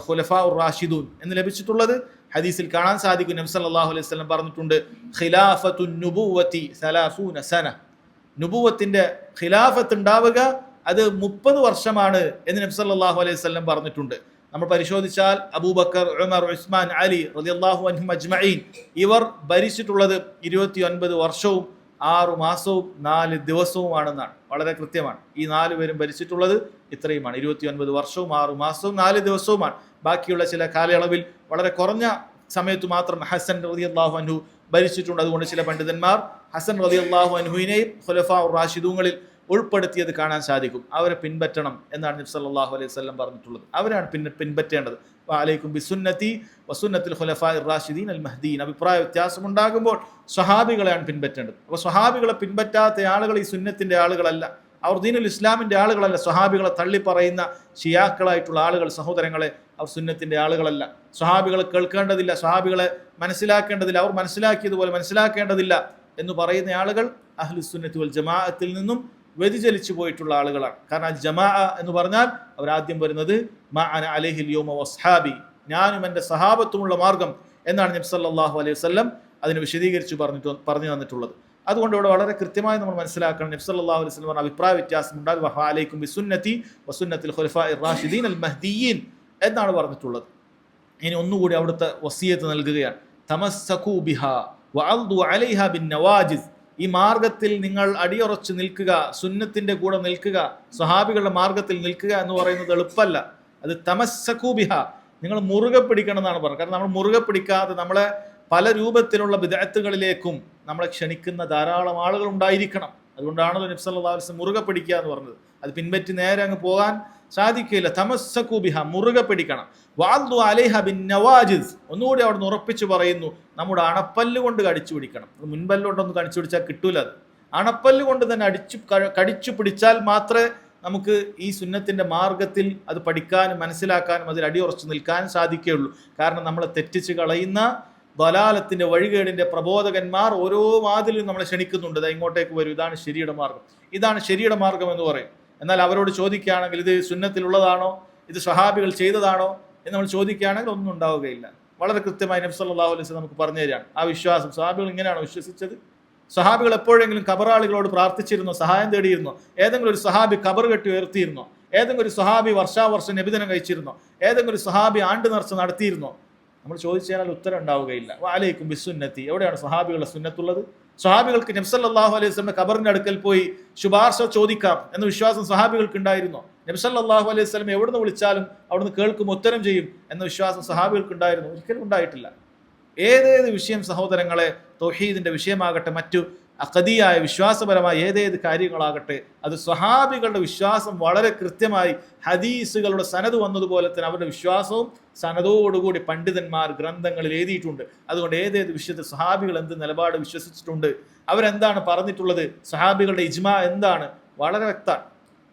ഖുലഫാഉർ റാഷിദൂൻ എന്ന് ലഭിച്ചിട്ടുള്ളത്? ഹദീസിൽ കാണാൻ സാധിക്കും. നബി സല്ലല്ലാഹു അലൈഹി വസല്ലം പറഞ്ഞിട്ടുണ്ട്, ഖിലാഫത്തുൻ നുബുവത്തി 30 സന, നുബുവത്തിന്റെ ഖിലാഫത്ത് ഉണ്ടാവുക അത് 30 വർഷമാണ് എന്ന് നബി സല്ലല്ലാഹു അലൈഹി വസല്ലം പറഞ്ഞിട്ടുണ്ട്. നമ്മൾ പരിശോധിച്ചാൽ അബൂബക്കർ, ഉമർ, ഉസ്മാൻ, അലി റളിയല്ലാഹു അൻഹും അജ്മഈൻ ഇവർ ഭരിച്ചിട്ടുള്ളത് 29 വർഷവും 6 മാസവും 4 ദിവസവുമാണെന്നാണ്. വളരെ കൃത്യമാണ്. ഈ 4 പേരും ഭരിച്ചിട്ടുള്ളത് ഇത്രയുമാണ്. 29 വർഷവും 6 മാസവും 4 ദിവസവുമാണ്. ബാക്കിയുള്ള ചില കാലയളവിൽ വളരെ കുറഞ്ഞ സമയത്ത് മാത്രം ഹസൻ റളിയല്ലാഹു അൻഹു ഭരിച്ചിട്ടുണ്ട്. അതുകൊണ്ട് ചില പണ്ഡിതന്മാർ ഹസൻ റളിയല്ലാഹു അൻഹുവിനെയും ഖുലഫാഉർ റാഷിദൂങ്ങളിൽ ഉൾപ്പെടുത്തിയത് കാണാൻ സാധിക്കും. അവരെ പിൻപറ്റണം എന്നാണ് നബി സല്ലല്ലാഹു അലൈഹി വസല്ലം പറഞ്ഞിട്ടുള്ളത്. അവരാണ് പിൻപറ്റേണ്ടത്. വഅലൈക്കും ബിസുന്നതി വസുന്നത്തിൽ ഖുലഫാഇർ റാഷിദീൻ അൽ മഹ്ദിയീൻ. അഭിപ്രായ വ്യത്യാസം ഉണ്ടാകുമ്പോൾ സ്വഹാബികളെയാണ് പിൻപറ്റേണ്ടത്. അപ്പോൾ സ്വഹാബികളെ പിൻപറ്റാത്ത ആളുകൾ ഈ സുന്നത്തിന്റെ ആളുകളല്ല, അവർ ദീനുൽ ഇസ്ലാമിന്റെ ആളുകളല്ല. സ്വഹാബികളെ തള്ളി പറയുന്ന ഷിയാക്കളായിട്ടുള്ള ആളുകൾ, സഹോദരങ്ങളെ, അവർ സുന്നത്തിന്റെ ആളുകളല്ല. സ്വഹാബികളെ കേൾക്കേണ്ടതില്ല, സ്വഹാബികളെ മനസ്സിലാക്കേണ്ടതില്ല, അവർ മനസ്സിലാക്കിയതുപോലെ മനസ്സിലാക്കേണ്ടതില്ല എന്ന് പറയുന്ന ആളുകൾ അഹ്ലുസുന്നത്തി വൽ ജമാഅത്തിൽ നിന്നും വ്യതിചലിച്ചു പോയിട്ടുള്ള ആളുകളാണ്. കാരണം ജമാ എന്ന് പറഞ്ഞാൽ അവരാദ്യം വരുന്നത് മാ അന അലൈഹിൽ യൗമ വസ്ഹാബി, ഞാനും എൻ്റെ സഹാബത്തുമുള്ള മാർഗം എന്നാണ് നബി സല്ലല്ലാഹു അലൈഹി വസല്ലം അതിനെ വിശദീകരിച്ച് പറഞ്ഞു തന്നിട്ടുള്ളത്. അതുകൊണ്ട് ഇവിടെ വളരെ കൃത്യമായി നമ്മൾ മനസ്സിലാക്കണം, നബി സല്ലല്ലാഹു അലൈഹി വസല്ലം പറഞ്ഞ അഭിപ്രായ വ്യത്യാസം ഉണ്ടാകും. വഅലൈക്കും ബിസുന്നതി വസുന്നത്തിൽ ഖുലഫാഇർ റാഷിദീൻ അൽ മഹ്ദിയീൻ എന്നാണ് പറഞ്ഞിട്ടുള്ളത്. ഇനി ഒന്നുകൂടി അവിടുത്തെ വസിയത്ത് നൽകുകയാണ്. തമസ്സകൂ ബിഹാ വഅൽദു അലൈഹാ ബിന്നവാജിസ്, ഈ മാർഗത്തിൽ നിങ്ങൾ അടിയുറച്ച് നിൽക്കുക, സുന്നത്തിന്റെ കൂടെ നിൽക്കുക, സ്വഹാബികളുടെ മാർഗത്തിൽ നിൽക്കുക എന്ന് പറയുന്നത് എളുപ്പമല്ല. അത് തമസ്സകൂ ബിഹാ, നിങ്ങൾ മുറുകെ പിടിക്കണം എന്നാണ് പറഞ്ഞത്. കാരണം നമ്മൾ മുറുകെ പിടിക്കാതെ നമ്മളെ പല രൂപത്തിലുള്ള ബിദ്അത്തുകളിലേക്കും നമ്മളെ ക്ഷണിക്കുന്ന ധാരാളം ആളുകൾ ഉണ്ടായിരിക്കണം. അതുകൊണ്ടാണല്ലോ നബി സല്ലല്ലാഹു അലൈഹി വസല്ലം മുറുകെ പിടിക്കുക എന്ന് പറഞ്ഞത്. അത് പിൻപറ്റി നേരെ അങ്ങ് പോകാൻ സാധിക്കില്ല. തമസ്സകു ബിഹ, മുറുകെ പിടിക്കണം. വഅദ്ദു അലൈഹ ബിന്നവാജിസ്, ഒന്നുകൂടി അവിടെ നിന്ന് ഉറപ്പിച്ചു പറയുന്നു, നമ്മുടെ അണപ്പല്ല് കൊണ്ട് കടിച്ചു പിടിക്കണം. മുൻപല്ല് കൊണ്ടൊന്നും കടിച്ചു പിടിച്ചാൽ കിട്ടൂല. അത് അണപ്പല്ല് കൊണ്ട് തന്നെ കടിച്ചു പിടിച്ചാൽ മാത്രമേ നമുക്ക് ഈ സുന്നത്തിന്റെ മാർഗത്തിൽ അത് പഠിക്കാനും മനസ്സിലാക്കാനും അതിൽ അടിയുറച്ചു നിൽക്കാനും സാധിക്കുകയുള്ളൂ. കാരണം നമ്മളെ തെറ്റിച്ച് കളയുന്ന ദലാലത്തിന്റെ വഴികേടിന്റെ പ്രബോധകന്മാർ ഓരോ വാതിലും നമ്മളെ ക്ഷണിക്കുന്നുണ്ട്. ഇത് ഇങ്ങോട്ടേക്ക് വരും, ഇതാണ് ശരിയുടെ മാർഗം, ഇതാണ് ശരിയുടെ മാർഗം എന്ന് പറയും. എന്നാൽ അവരോട് ചോദിക്കുകയാണെങ്കിൽ ഇത് സുന്നത്തിലുള്ളതാണോ, ഇത് സ്വഹാബികൾ ചെയ്തതാണോ എന്ന് നമ്മൾ ചോദിക്കുകയാണെങ്കിൽ ഒന്നും ഉണ്ടാവുകയില്ല. വളരെ കൃത്യമായി നബി സല്ലല്ലാഹു അലൈഹി വസല്ലം നമുക്ക് പറഞ്ഞു തരികയാണ് ആ വിശ്വാസം. സ്വഹാബികൾ ഇങ്ങനെയാണോ വിശ്വസിച്ചത്? സ്വഹാബികൾ എപ്പോഴെങ്കിലും ഖബറാളികളോട് പ്രാർത്ഥിച്ചിരുന്നോ, സഹായം തേടിയിരുന്നോ? ഏതെങ്കിലും ഒരു സ്വഹാബി ഖബർ കെട്ടി ഉയർത്തിയിരുന്നോ? ഏതെങ്കിലും ഒരു സ്വഹാബി വർഷാവർഷം നബിദിനം കഴിച്ചിരുന്നോ? ഏതെങ്കിലും ഒരു സ്വഹാബി ആണ്ട് നേർച്ച നടത്തിയിരുന്നോ? നമ്മൾ ചോദിച്ചു കഴിഞ്ഞാൽ ഉത്തരം ഉണ്ടാവുകയില്ല. വഅലൈക്കും ബിസുന്നത്തി, എവിടെയാണ് സ്വഹാബികളുടെ സുന്നത്തുള്ളത്? സ്വഹാബികൾക്ക് നബി സല്ലല്ലാഹു അലൈഹി വസല്ലം ഖബറിന്റെ അടുക്കൽ പോയി ശുപാർശ ചോദിക്കാം എന്ന വിശ്വാസം സ്വഹാബികൾക്ക് ഉണ്ടായിരുന്നോ? നബി സല്ലല്ലാഹു അലൈഹി വസല്ലം എവിടുന്ന് വിളിച്ചാലും അവിടുന്ന് കേൾക്കും, ഉത്തരം ചെയ്യും എന്ന വിശ്വാസം സ്വഹാബികൾക്ക് ഉണ്ടായിരുന്നു? ഒരിക്കലും ഉണ്ടായിട്ടില്ല. ഏതേത് വിഷയം സഹോദരങ്ങളെ, തൗഹീദിന്റെ വിഷയമാകട്ടെ, മറ്റു അഖദിയായ വിശ്വാസപരമായ ഏതേത് കാര്യങ്ങളാകട്ടെ, അത് സ്വഹാബികളുടെ വിശ്വാസം വളരെ കൃത്യമായി ഹദീസുകളുടെ സനത് വന്നതുപോലെ തന്നെ അവരുടെ വിശ്വാസവും സനതോടുകൂടി പണ്ഡിതന്മാർ ഗ്രന്ഥങ്ങളിൽ എഴുതിയിട്ടുണ്ട്. അതുകൊണ്ട് ഏതേത് വിഷയത്തിൽ സ്വഹാബികൾ എന്ത് നിലപാട് വിശ്വസിച്ചിട്ടുണ്ട്, അവരെന്താണ് പറഞ്ഞിട്ടുള്ളത്, സ്വഹാബികളുടെ ഇജ്മാ എന്താണ്, വളരെ വ്യക്തമാണ്.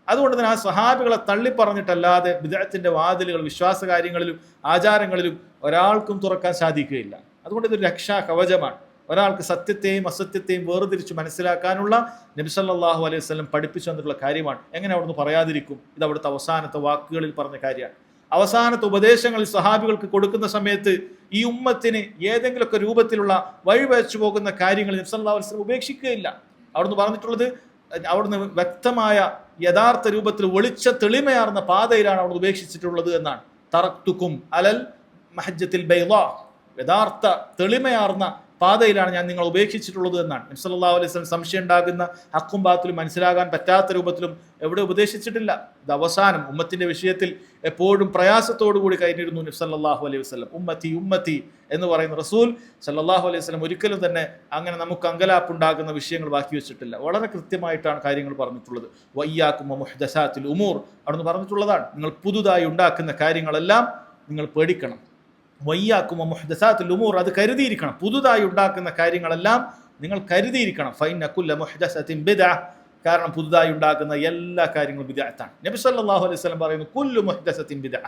അതുകൊണ്ട് തന്നെ ആ സ്വഹാബികളെ തള്ളിപ്പറഞ്ഞിട്ടല്ലാതെ ബിദ്അത്തിന്റെ വാതിലുകൾ വിശ്വാസ കാര്യങ്ങളിലും ആചാരങ്ങളിലും ഒരാൾക്കും തുറക്കാൻ സാധിക്കുകയില്ല. അതുകൊണ്ട് ഇതൊരു രക്ഷാ കവചമാണ്. ഒരാൾക്ക് സത്യത്തെയും അസത്യത്തെയും വേർതിരിച്ച് മനസ്സിലാക്കാനുള്ള നബി സല്ലല്ലാഹു അലൈഹി വസല്ലം പഠിപ്പിച്ചു തന്നിട്ടുള്ള കാര്യമാണ്. എങ്ങനെ അവിടുന്ന് പറയാതിരിക്കും? ഇത് അവിടുത്തെ അവസാനത്തെ വാക്കുകളിൽ പറഞ്ഞ കാര്യമാണ്. അവസാനത്തെ ഉപദേശങ്ങളിൽ സ്വഹാബികൾക്ക് കൊടുക്കുന്ന സമയത്ത് ഈ ഉമ്മത്തിന് ഏതെങ്കിലുമൊക്കെ രൂപത്തിലുള്ള വഴിവെച്ചു പോകുന്ന കാര്യങ്ങൾ നബി സല്ലല്ലാഹു അലൈഹി വസല്ലം ഉപേക്ഷിക്കുകയില്ല. അവിടുന്ന് പറഞ്ഞിട്ടുള്ളത്, അവിടുന്ന് വ്യക്തമായ യഥാർത്ഥ രൂപത്തിൽ വെളിച്ച തെളിമയാർന്ന പാതയിലാണ് അവിടുന്ന് ഉപേക്ഷിച്ചിട്ടുള്ളത് എന്നാണ്. തറക്തുക്കും അലൽ മഹജ്ജത്തിൽ ബൈളാ, യഥാർത്ഥ തെളിമയാർന്ന പാതയിലാണ് ഞാൻ നിങ്ങൾ ഉപേക്ഷിച്ചിട്ടുള്ളത് എന്നാണ്. നബി സല്ലല്ലാഹു അലൈഹി വസല്ലം സംശയം ഉണ്ടാകുന്ന ഹക്കും ബാത്തിലും മനസ്സിലാകാൻ പറ്റാത്ത രൂപത്തിലും എവിടെ ഉപദേശിച്ചിട്ടില്ല. ഇത് അവസാനം ഉമ്മത്തിന്റെ വിഷയത്തിൽ എപ്പോഴും പ്രയാസത്തോടുകൂടി കഴിഞ്ഞിരുന്നു നബി സല്ലല്ലാഹു അലൈഹി വസല്ലം. ഉമ്മത്തി ഉമ്മത്തി എന്ന് പറയുന്ന റസൂൽ സല്ലല്ലാഹു അലൈഹി വസല്ലം ഒരിക്കലും തന്നെ അങ്ങനെ നമുക്ക് അങ്കലാപ്പുണ്ടാകുന്ന വിഷയങ്ങൾ ബാക്കി വെച്ചിട്ടില്ല. വളരെ കൃത്യമായിട്ടാണ് കാര്യങ്ങൾ പറഞ്ഞിട്ടുള്ളത്. വയ്യാക്കും മുഹ്ദസാത്തിൽ ഉമൂർ, അവിടുന്ന് പറഞ്ഞിട്ടുള്ളതാണ്, നിങ്ങൾ പുതുതായി ഉണ്ടാക്കുന്ന കാര്യങ്ങളെല്ലാം നിങ്ങൾ പേടിക്കണം. വയ്യാക്കും മുഹ്ദസാത്തുൽ ഉമൂർ, അത് കരുതിയിരിക്കണം. പുതുതായി ഉണ്ടാക്കുന്ന കാര്യങ്ങളെല്ലാം നിങ്ങൾ കരുതിയിരിക്കണം. ഫൈന കുല്ല മുഹ്ദസത്തിൻ ബിദ്അ, കാരണം പുതുതായി ഉണ്ടാക്കുന്ന എല്ലാ കാര്യങ്ങളും ബിദ്അത്താണ്. നബി സല്ലല്ലാഹു അലൈഹി വസല്ലം പറയുന്നു, കുല്ലു മുഹ്ദസത്തിൻ ബിദ്അ,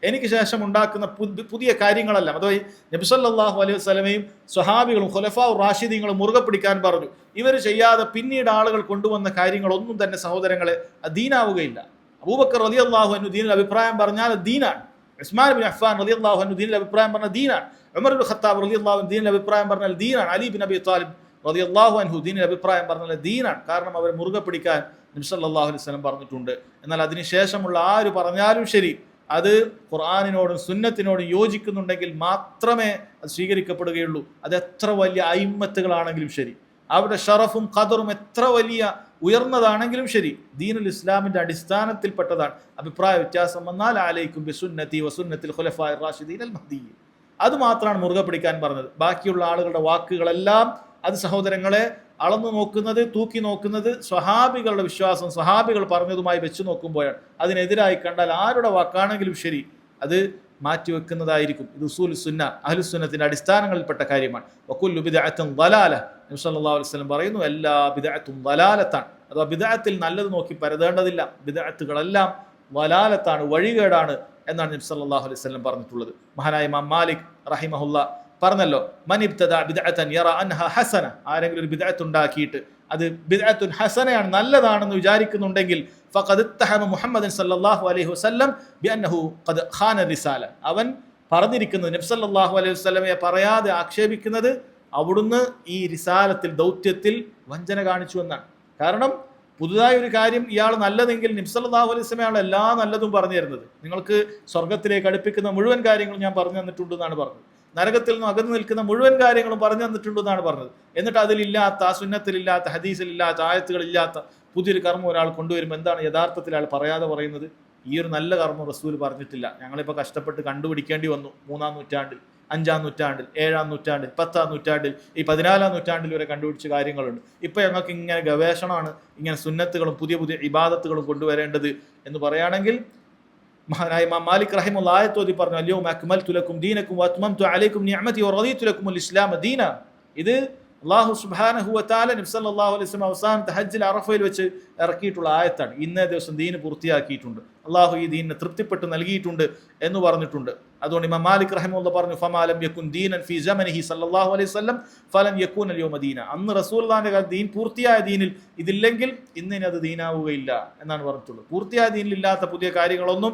എനിക്ക് ശേഷം ഉണ്ടാക്കുന്ന പുതിയ കാര്യങ്ങളെല്ലാം. അഥവാ നബി സല്ലല്ലാഹു അലൈഹി വസല്ലമയും സ്വഹാബികളും ഖുലഫാഉർ റാഷിദീങ്ങളും മുറുകെ പിടിക്കാൻ പറഞ്ഞു. ഇവർ ചെയ്യാതെ പിന്നീട് ആളുകൾ കൊണ്ടുവന്ന കാര്യങ്ങളൊന്നും തന്നെ സഹോദരങ്ങളെ ദീനാവുകയില്ല. അബൂബക്കർ റളിയല്ലാഹു അൻഹു ദീനിൽ അഭിപ്രായം പറഞ്ഞാൽ ദീനാണ്. ഉസ്മാൻ ബിൻ അഫ്ഫാൻ റളിയല്ലാഹു അൻഹു ദീനിൽ അഭിപ്രായം പറഞ്ഞ ദീനാണ്. ഉമർ ഇബ്നു ഖത്താബ് റളിയല്ലാഹു അൻഹു ദീനിൽ അഭിപ്രായം പറഞ്ഞാൽ ദീനാണ്. അലി ബിൻ അബി ത്വാലിബ് റളിയല്ലാഹു അൻഹു ദീനിൽ അഭിപ്രായം പറഞ്ഞാൽ ദീനാണ്. കാരണം അവർ മുറുകെ പിടിക്കാൻ നബി സല്ലല്ലാഹു അലൈഹി വസല്ലം പറഞ്ഞിട്ടുണ്ട്. എന്നാൽ അതിനുശേഷമുള്ള ആര് പറഞ്ഞാലും ശരി, അത് ഖുർആനിനോടും സുന്നത്തിനോടും യോജിക്കുന്നുണ്ടെങ്കിൽ മാത്രമേ അത് സ്വീകരിക്കപ്പെടുകയുള്ളൂ. അത് എത്ര വലിയ അയിമ്മത്തുകളാണെങ്കിലും ശരി, അവരുടെ ഷറഫും ഖദറും എത്ര വലിയ ഉയർന്നതാണെങ്കിലും ശരി, ദീനുൽ ഇസ്ലാമിന്റെ അടിസ്ഥാനത്തിൽപ്പെട്ടതാണ്. അഭിപ്രായ വ്യത്യാസം വന്നാൽ അലൈക്കും ബിസുന്നതി വസുന്നത്തിൽ ഖുലഫാഇർ റാഷിദീൻ അൽ മഹ്ദിയ്യിൻ, അത് മാത്രമാണ് മുറുകെ പിടിക്കാൻ പറഞ്ഞത്. ബാക്കിയുള്ള ആളുകളുടെ വാക്കുകളെല്ലാം അത് സഹോദരങ്ങളെ അളന്നു നോക്കുന്നത്, തൂക്കി നോക്കുന്നത് സ്വഹാബികളുടെ വിശ്വാസം സ്വഹാബികൾ പറഞ്ഞതുമായി വെച്ച് നോക്കുമ്പോഴാണ്. അതിനെതിരായി കണ്ടാൽ ആരുടെ വാക്കാണെങ്കിലും ശരി അത് മാറ്റിവെക്കുന്നതായിരിക്കും. ഇത് ഉസൂൽ സുന്ന അഹ്ലുസുന്നത്തിന്റെ അടിസ്ഥാനങ്ങളിൽപ്പെട്ട കാര്യമാണ്. വകുല്ലു ബിദ്അത്തിൻ ളലാല, നബി സല്ലല്ലാഹു അലൈഹി വസല്ലം പറയുന്നു, എല്ലാ ബിദ്അത്തും ളലാലത്താണ്. അഥവാ ബിദ്അത്തിൽ നല്ലത് നോക്കി പരതേണ്ടതില്ല, ബിദ്അത്തുകളെല്ലാം ളലാലത്താണ്, വഴികേടാണ് എന്നാണ് നബി സല്ലല്ലാഹു അലൈഹി വസല്ലം പറഞ്ഞിട്ടുള്ളത്. മഹാനായ ഇമാം മാലിക് റഹിമഹുല്ലാ പറഞ്ഞല്ലോ, മൻ ഇബ്തദഅ ബിദ്അതൻ യറ അൻഹാ ഹസന, ആരെങ്കിലും ഒരു ബിദ്അത്ത് ഉണ്ടാക്കിയിട്ട് അത് ബിദ്അത്തുൻ ഹസനയാണ്, നല്ലതാണെന്ന് വിചാരിക്കുന്നുണ്ടെങ്കിൽ ഫഖദ് ഇത്തഹമ മുഹമ്മദൻ സല്ലല്ലാഹു അലൈഹി വസല്ലം ബിഅന്നഹു ഖദ് ഖാന റിസാല, അവൻ പറഞ്ഞിരിക്കുന്നത് നബി സല്ലല്ലാഹു അലൈഹി വസല്ലമയെ പറയാതെ ആക്ഷേപിക്കുന്നത് അവിടുന്ന് ഈ റിസാലത്തിൽ ദൗത്യത്തിൽ വഞ്ചന കാണിച്ചു എന്നാണ്. കാരണം പുതുതായി ഒരു കാര്യം ഇയാൾ നല്ലതെങ്കിൽ നബി സല്ലല്ലാഹു അലൈഹി വസല്ലമയാണ് എല്ലാ നല്ലതും പറഞ്ഞു തരുന്നത്. നിങ്ങൾക്ക് സ്വർഗത്തിലേക്ക് അടുപ്പിക്കുന്ന മുഴുവൻ കാര്യങ്ങളും ഞാൻ പറഞ്ഞു തന്നിട്ടുണ്ടെന്നാണ് പറഞ്ഞത്. നരകത്തിൽ നിന്നും അകന്നു നിൽക്കുന്ന മുഴുവൻ കാര്യങ്ങളും പറഞ്ഞു തന്നിട്ടുണ്ടെന്നാണ് പറഞ്ഞത്. എന്നിട്ട് അതിലില്ലാത്ത, ആ സുന്നത്തിലില്ലാത്ത, ഹദീസിലില്ലാത്ത, ആയത്തുകളില്ലാത്ത പുതിയൊരു കർമ്മം ഒരാൾ കൊണ്ടുവരുമ്പോൾ എന്താണ് യഥാർത്ഥത്തിൽ അയാൾ പറയാതെ പറയുന്നത്? ഈ ഒരു നല്ല കർമ്മം റസൂൽ പറഞ്ഞിട്ടില്ല. ഞങ്ങളിപ്പോൾ കഷ്ടപ്പെട്ട് കണ്ടുപിടിക്കേണ്ടി വന്നു 3-ാം നൂറ്റാണ്ടിൽ, 5-ാം നൂറ്റാണ്ടിൽ, 7-ാം നൂറ്റാണ്ടിൽ, 10-ാം നൂറ്റാണ്ടിൽ, ഈ 14-ാം നൂറ്റാണ്ടിൽ വരെ കണ്ടുപിടിച്ച കാര്യങ്ങളുണ്ട്. ഇപ്പോൾ ഞങ്ങൾക്ക് ഇങ്ങനെ ഗവേഷണമാണ്, ഇങ്ങനെ സുന്നത്തുകളും പുതിയ പുതിയ ഇബാദത്തുകളും കൊണ്ടുവരേണ്ടത് എന്ന് പറയുകയാണെങ്കിൽ മഹാനായ ഇമാം മാലിക് റഹിമഹുല്ലാഹ് ആയത്തോതി പറഞ്ഞു, അൽയൗമ അക്മൽതു ലക്കും ദീനക്കും വഅത്മംതു അലൈക്കും നിഅമതി വറദീതു ലക്കുമുൽ ഇസ്ലാമ ദീന. ഇത് അല്ലാഹു സുബ്ഹാനഹു വ തആല നബി സല്ലല്ലാഹു അലൈഹി വസല്ലം അവസാനത്തെ ഹജ്ജിൽ അറഫയിൽ വെച്ച് ഇറക്കിയിട്ടുള്ള ആയത്താണ്. ഇന്നേ ദിവസം ദീന് പൂർത്തിയാക്കിയിട്ടുണ്ട്, അള്ളാഹു ഈ ദീനിനെ തൃപ്തിപ്പെട്ട് നൽകിയിട്ടുണ്ട് എന്ന് പറഞ്ഞിട്ടുണ്ട്. അതുകൊണ്ട് ഇമാം മാലിക് റഹിമഹുല്ലാഹ് പറഞ്ഞു, ഫമാ ലം യകുൻ ദീനൻ ഫീ സമനിഹി സല്ലല്ലാഹു അലൈഹി വസല്ലം ഫലൻ യകൂന അൽ യൗമ ദീന. അന്ന് റസൂലുള്ളാഹിന്റെ കാലത്ത് ദീൻ പൂർത്തിയായ ദീനിൽ ഇതില്ലെങ്കിൽ ഇന്നിന് അത് ദീനാവുകയില്ല എന്നാണ് പറഞ്ഞിട്ടുള്ളത്. പൂർത്തിയായ ദീനിൽ ഇല്ലാത്ത പുതിയ കാര്യങ്ങളൊന്നും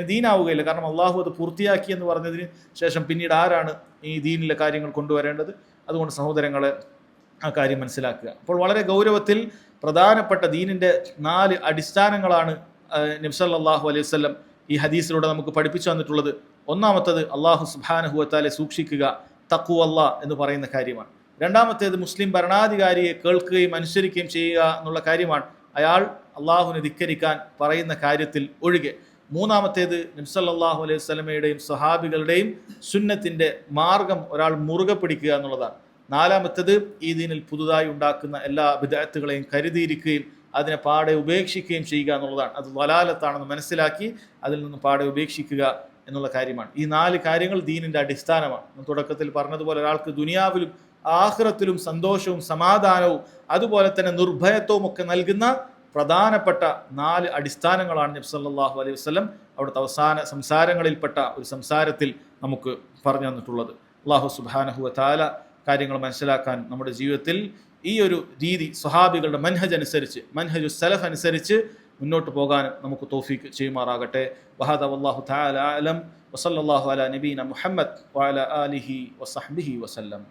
ദീനാവുകയില്ല. കാരണം അള്ളാഹു അത് പൂർത്തിയാക്കി എന്ന് പറഞ്ഞതിന് ശേഷം പിന്നീട് ആരാണ് ഈ ദീനിലെ കാര്യങ്ങൾ കൊണ്ടുവരേണ്ടത്? അതുകൊണ്ട് സഹോദരങ്ങളെ ആ കാര്യം മനസ്സിലാക്കുക. അപ്പോൾ വളരെ ഗൗരവത്തിൽ പ്രധാനപ്പെട്ട ദീനിൻ്റെ 4 അടിസ്ഥാനങ്ങളാണ് നബി സല്ലല്ലാഹു അലൈഹി വസല്ലം ഈ ഹദീസിലൂടെ നമുക്ക് പഠിപ്പിച്ചു തന്നിട്ടുള്ളത്. ഒന്നാമത്തേത് അള്ളാഹു സുബ്ഹാനഹു വ തആലയെ സൂക്ഷിക്കുക, തഖ്വല്ലാഹ് എന്ന് പറയുന്ന കാര്യമാണ്. രണ്ടാമത്തേത് മുസ്ലിം ഭരണാധികാരിയെ കേൾക്കുകയും അനുസരിക്കുകയും ചെയ്യുക എന്നുള്ള കാര്യമാണ്, അയാൾ അള്ളാഹുവിനെ ധിക്കരിക്കാൻ പറയുന്ന കാര്യത്തിൽ ഒഴികെ. മൂന്നാമത്തേത് നബി സല്ലല്ലാഹു അലൈഹി വസല്ലമയുടെയും സ്വഹാബികളുടെയും സുന്നത്തിൻ്റെ മാർഗം ഒരാൾ മുറുകെ പിടിക്കുക എന്നുള്ളതാണ്. നാലാമത്തേത് ഈ ദീനിൽ പുതുതായി ഉണ്ടാക്കുന്ന എല്ലാ ബിദ്അത്തുകളെയും കരുതിയിരിക്കുകയും അതിനെ പാടെ ഉപേക്ഷിക്കുകയും ചെയ്യുക എന്നുള്ളതാണ്. അത് വലാലത്താണെന്ന് മനസ്സിലാക്കി അതിൽ നിന്ന് പാടെ ഉപേക്ഷിക്കുക എന്നുള്ള കാര്യമാണ്. ഈ 4 കാര്യങ്ങൾ ദീനിൻ്റെ അടിസ്ഥാനമാണ്. തുടക്കത്തിൽ പറഞ്ഞതുപോലെ ഒരാൾക്ക് ദുനിയാവിലും ആഖിറത്തിലും സന്തോഷവും സമാധാനവും അതുപോലെ തന്നെ നിർഭയത്വവും ഒക്കെ നൽകുന്ന പ്രധാനപ്പെട്ട 4 അടിസ്ഥാനങ്ങളാണ് നബി സല്ലല്ലാഹു അലൈഹി വസല്ലം അവിടുത്തെ അവസാന സംസാരങ്ങളിൽപ്പെട്ട ഒരു സംസാരത്തിൽ നമുക്ക് പറഞ്ഞു തന്നിട്ടുള്ളത്. അല്ലാഹു സുബ്ഹാനഹു വ തആല കാര്യങ്ങൾ മനസ്സിലാക്കാൻ നമ്മുടെ ജീവിതത്തിൽ ഈ ഒരു രീതി സ്വഹാബികളുടെ മൻഹജ് അനുസരിച്ച്, മൻഹജു സലഫ് അനുസരിച്ച് മുന്നോട്ട് പോകാൻ നമുക്ക് തൗഫീഖ് ചെയ്യുമാറാകട്ടെ. വഹദാ വല്ലാഹു തആല അലം വസല്ലല്ലാഹു അലാ നബീന മുഹമ്മദ് വഅലാ ആലിഹി വസഹ്ബിഹി വസല്ലം.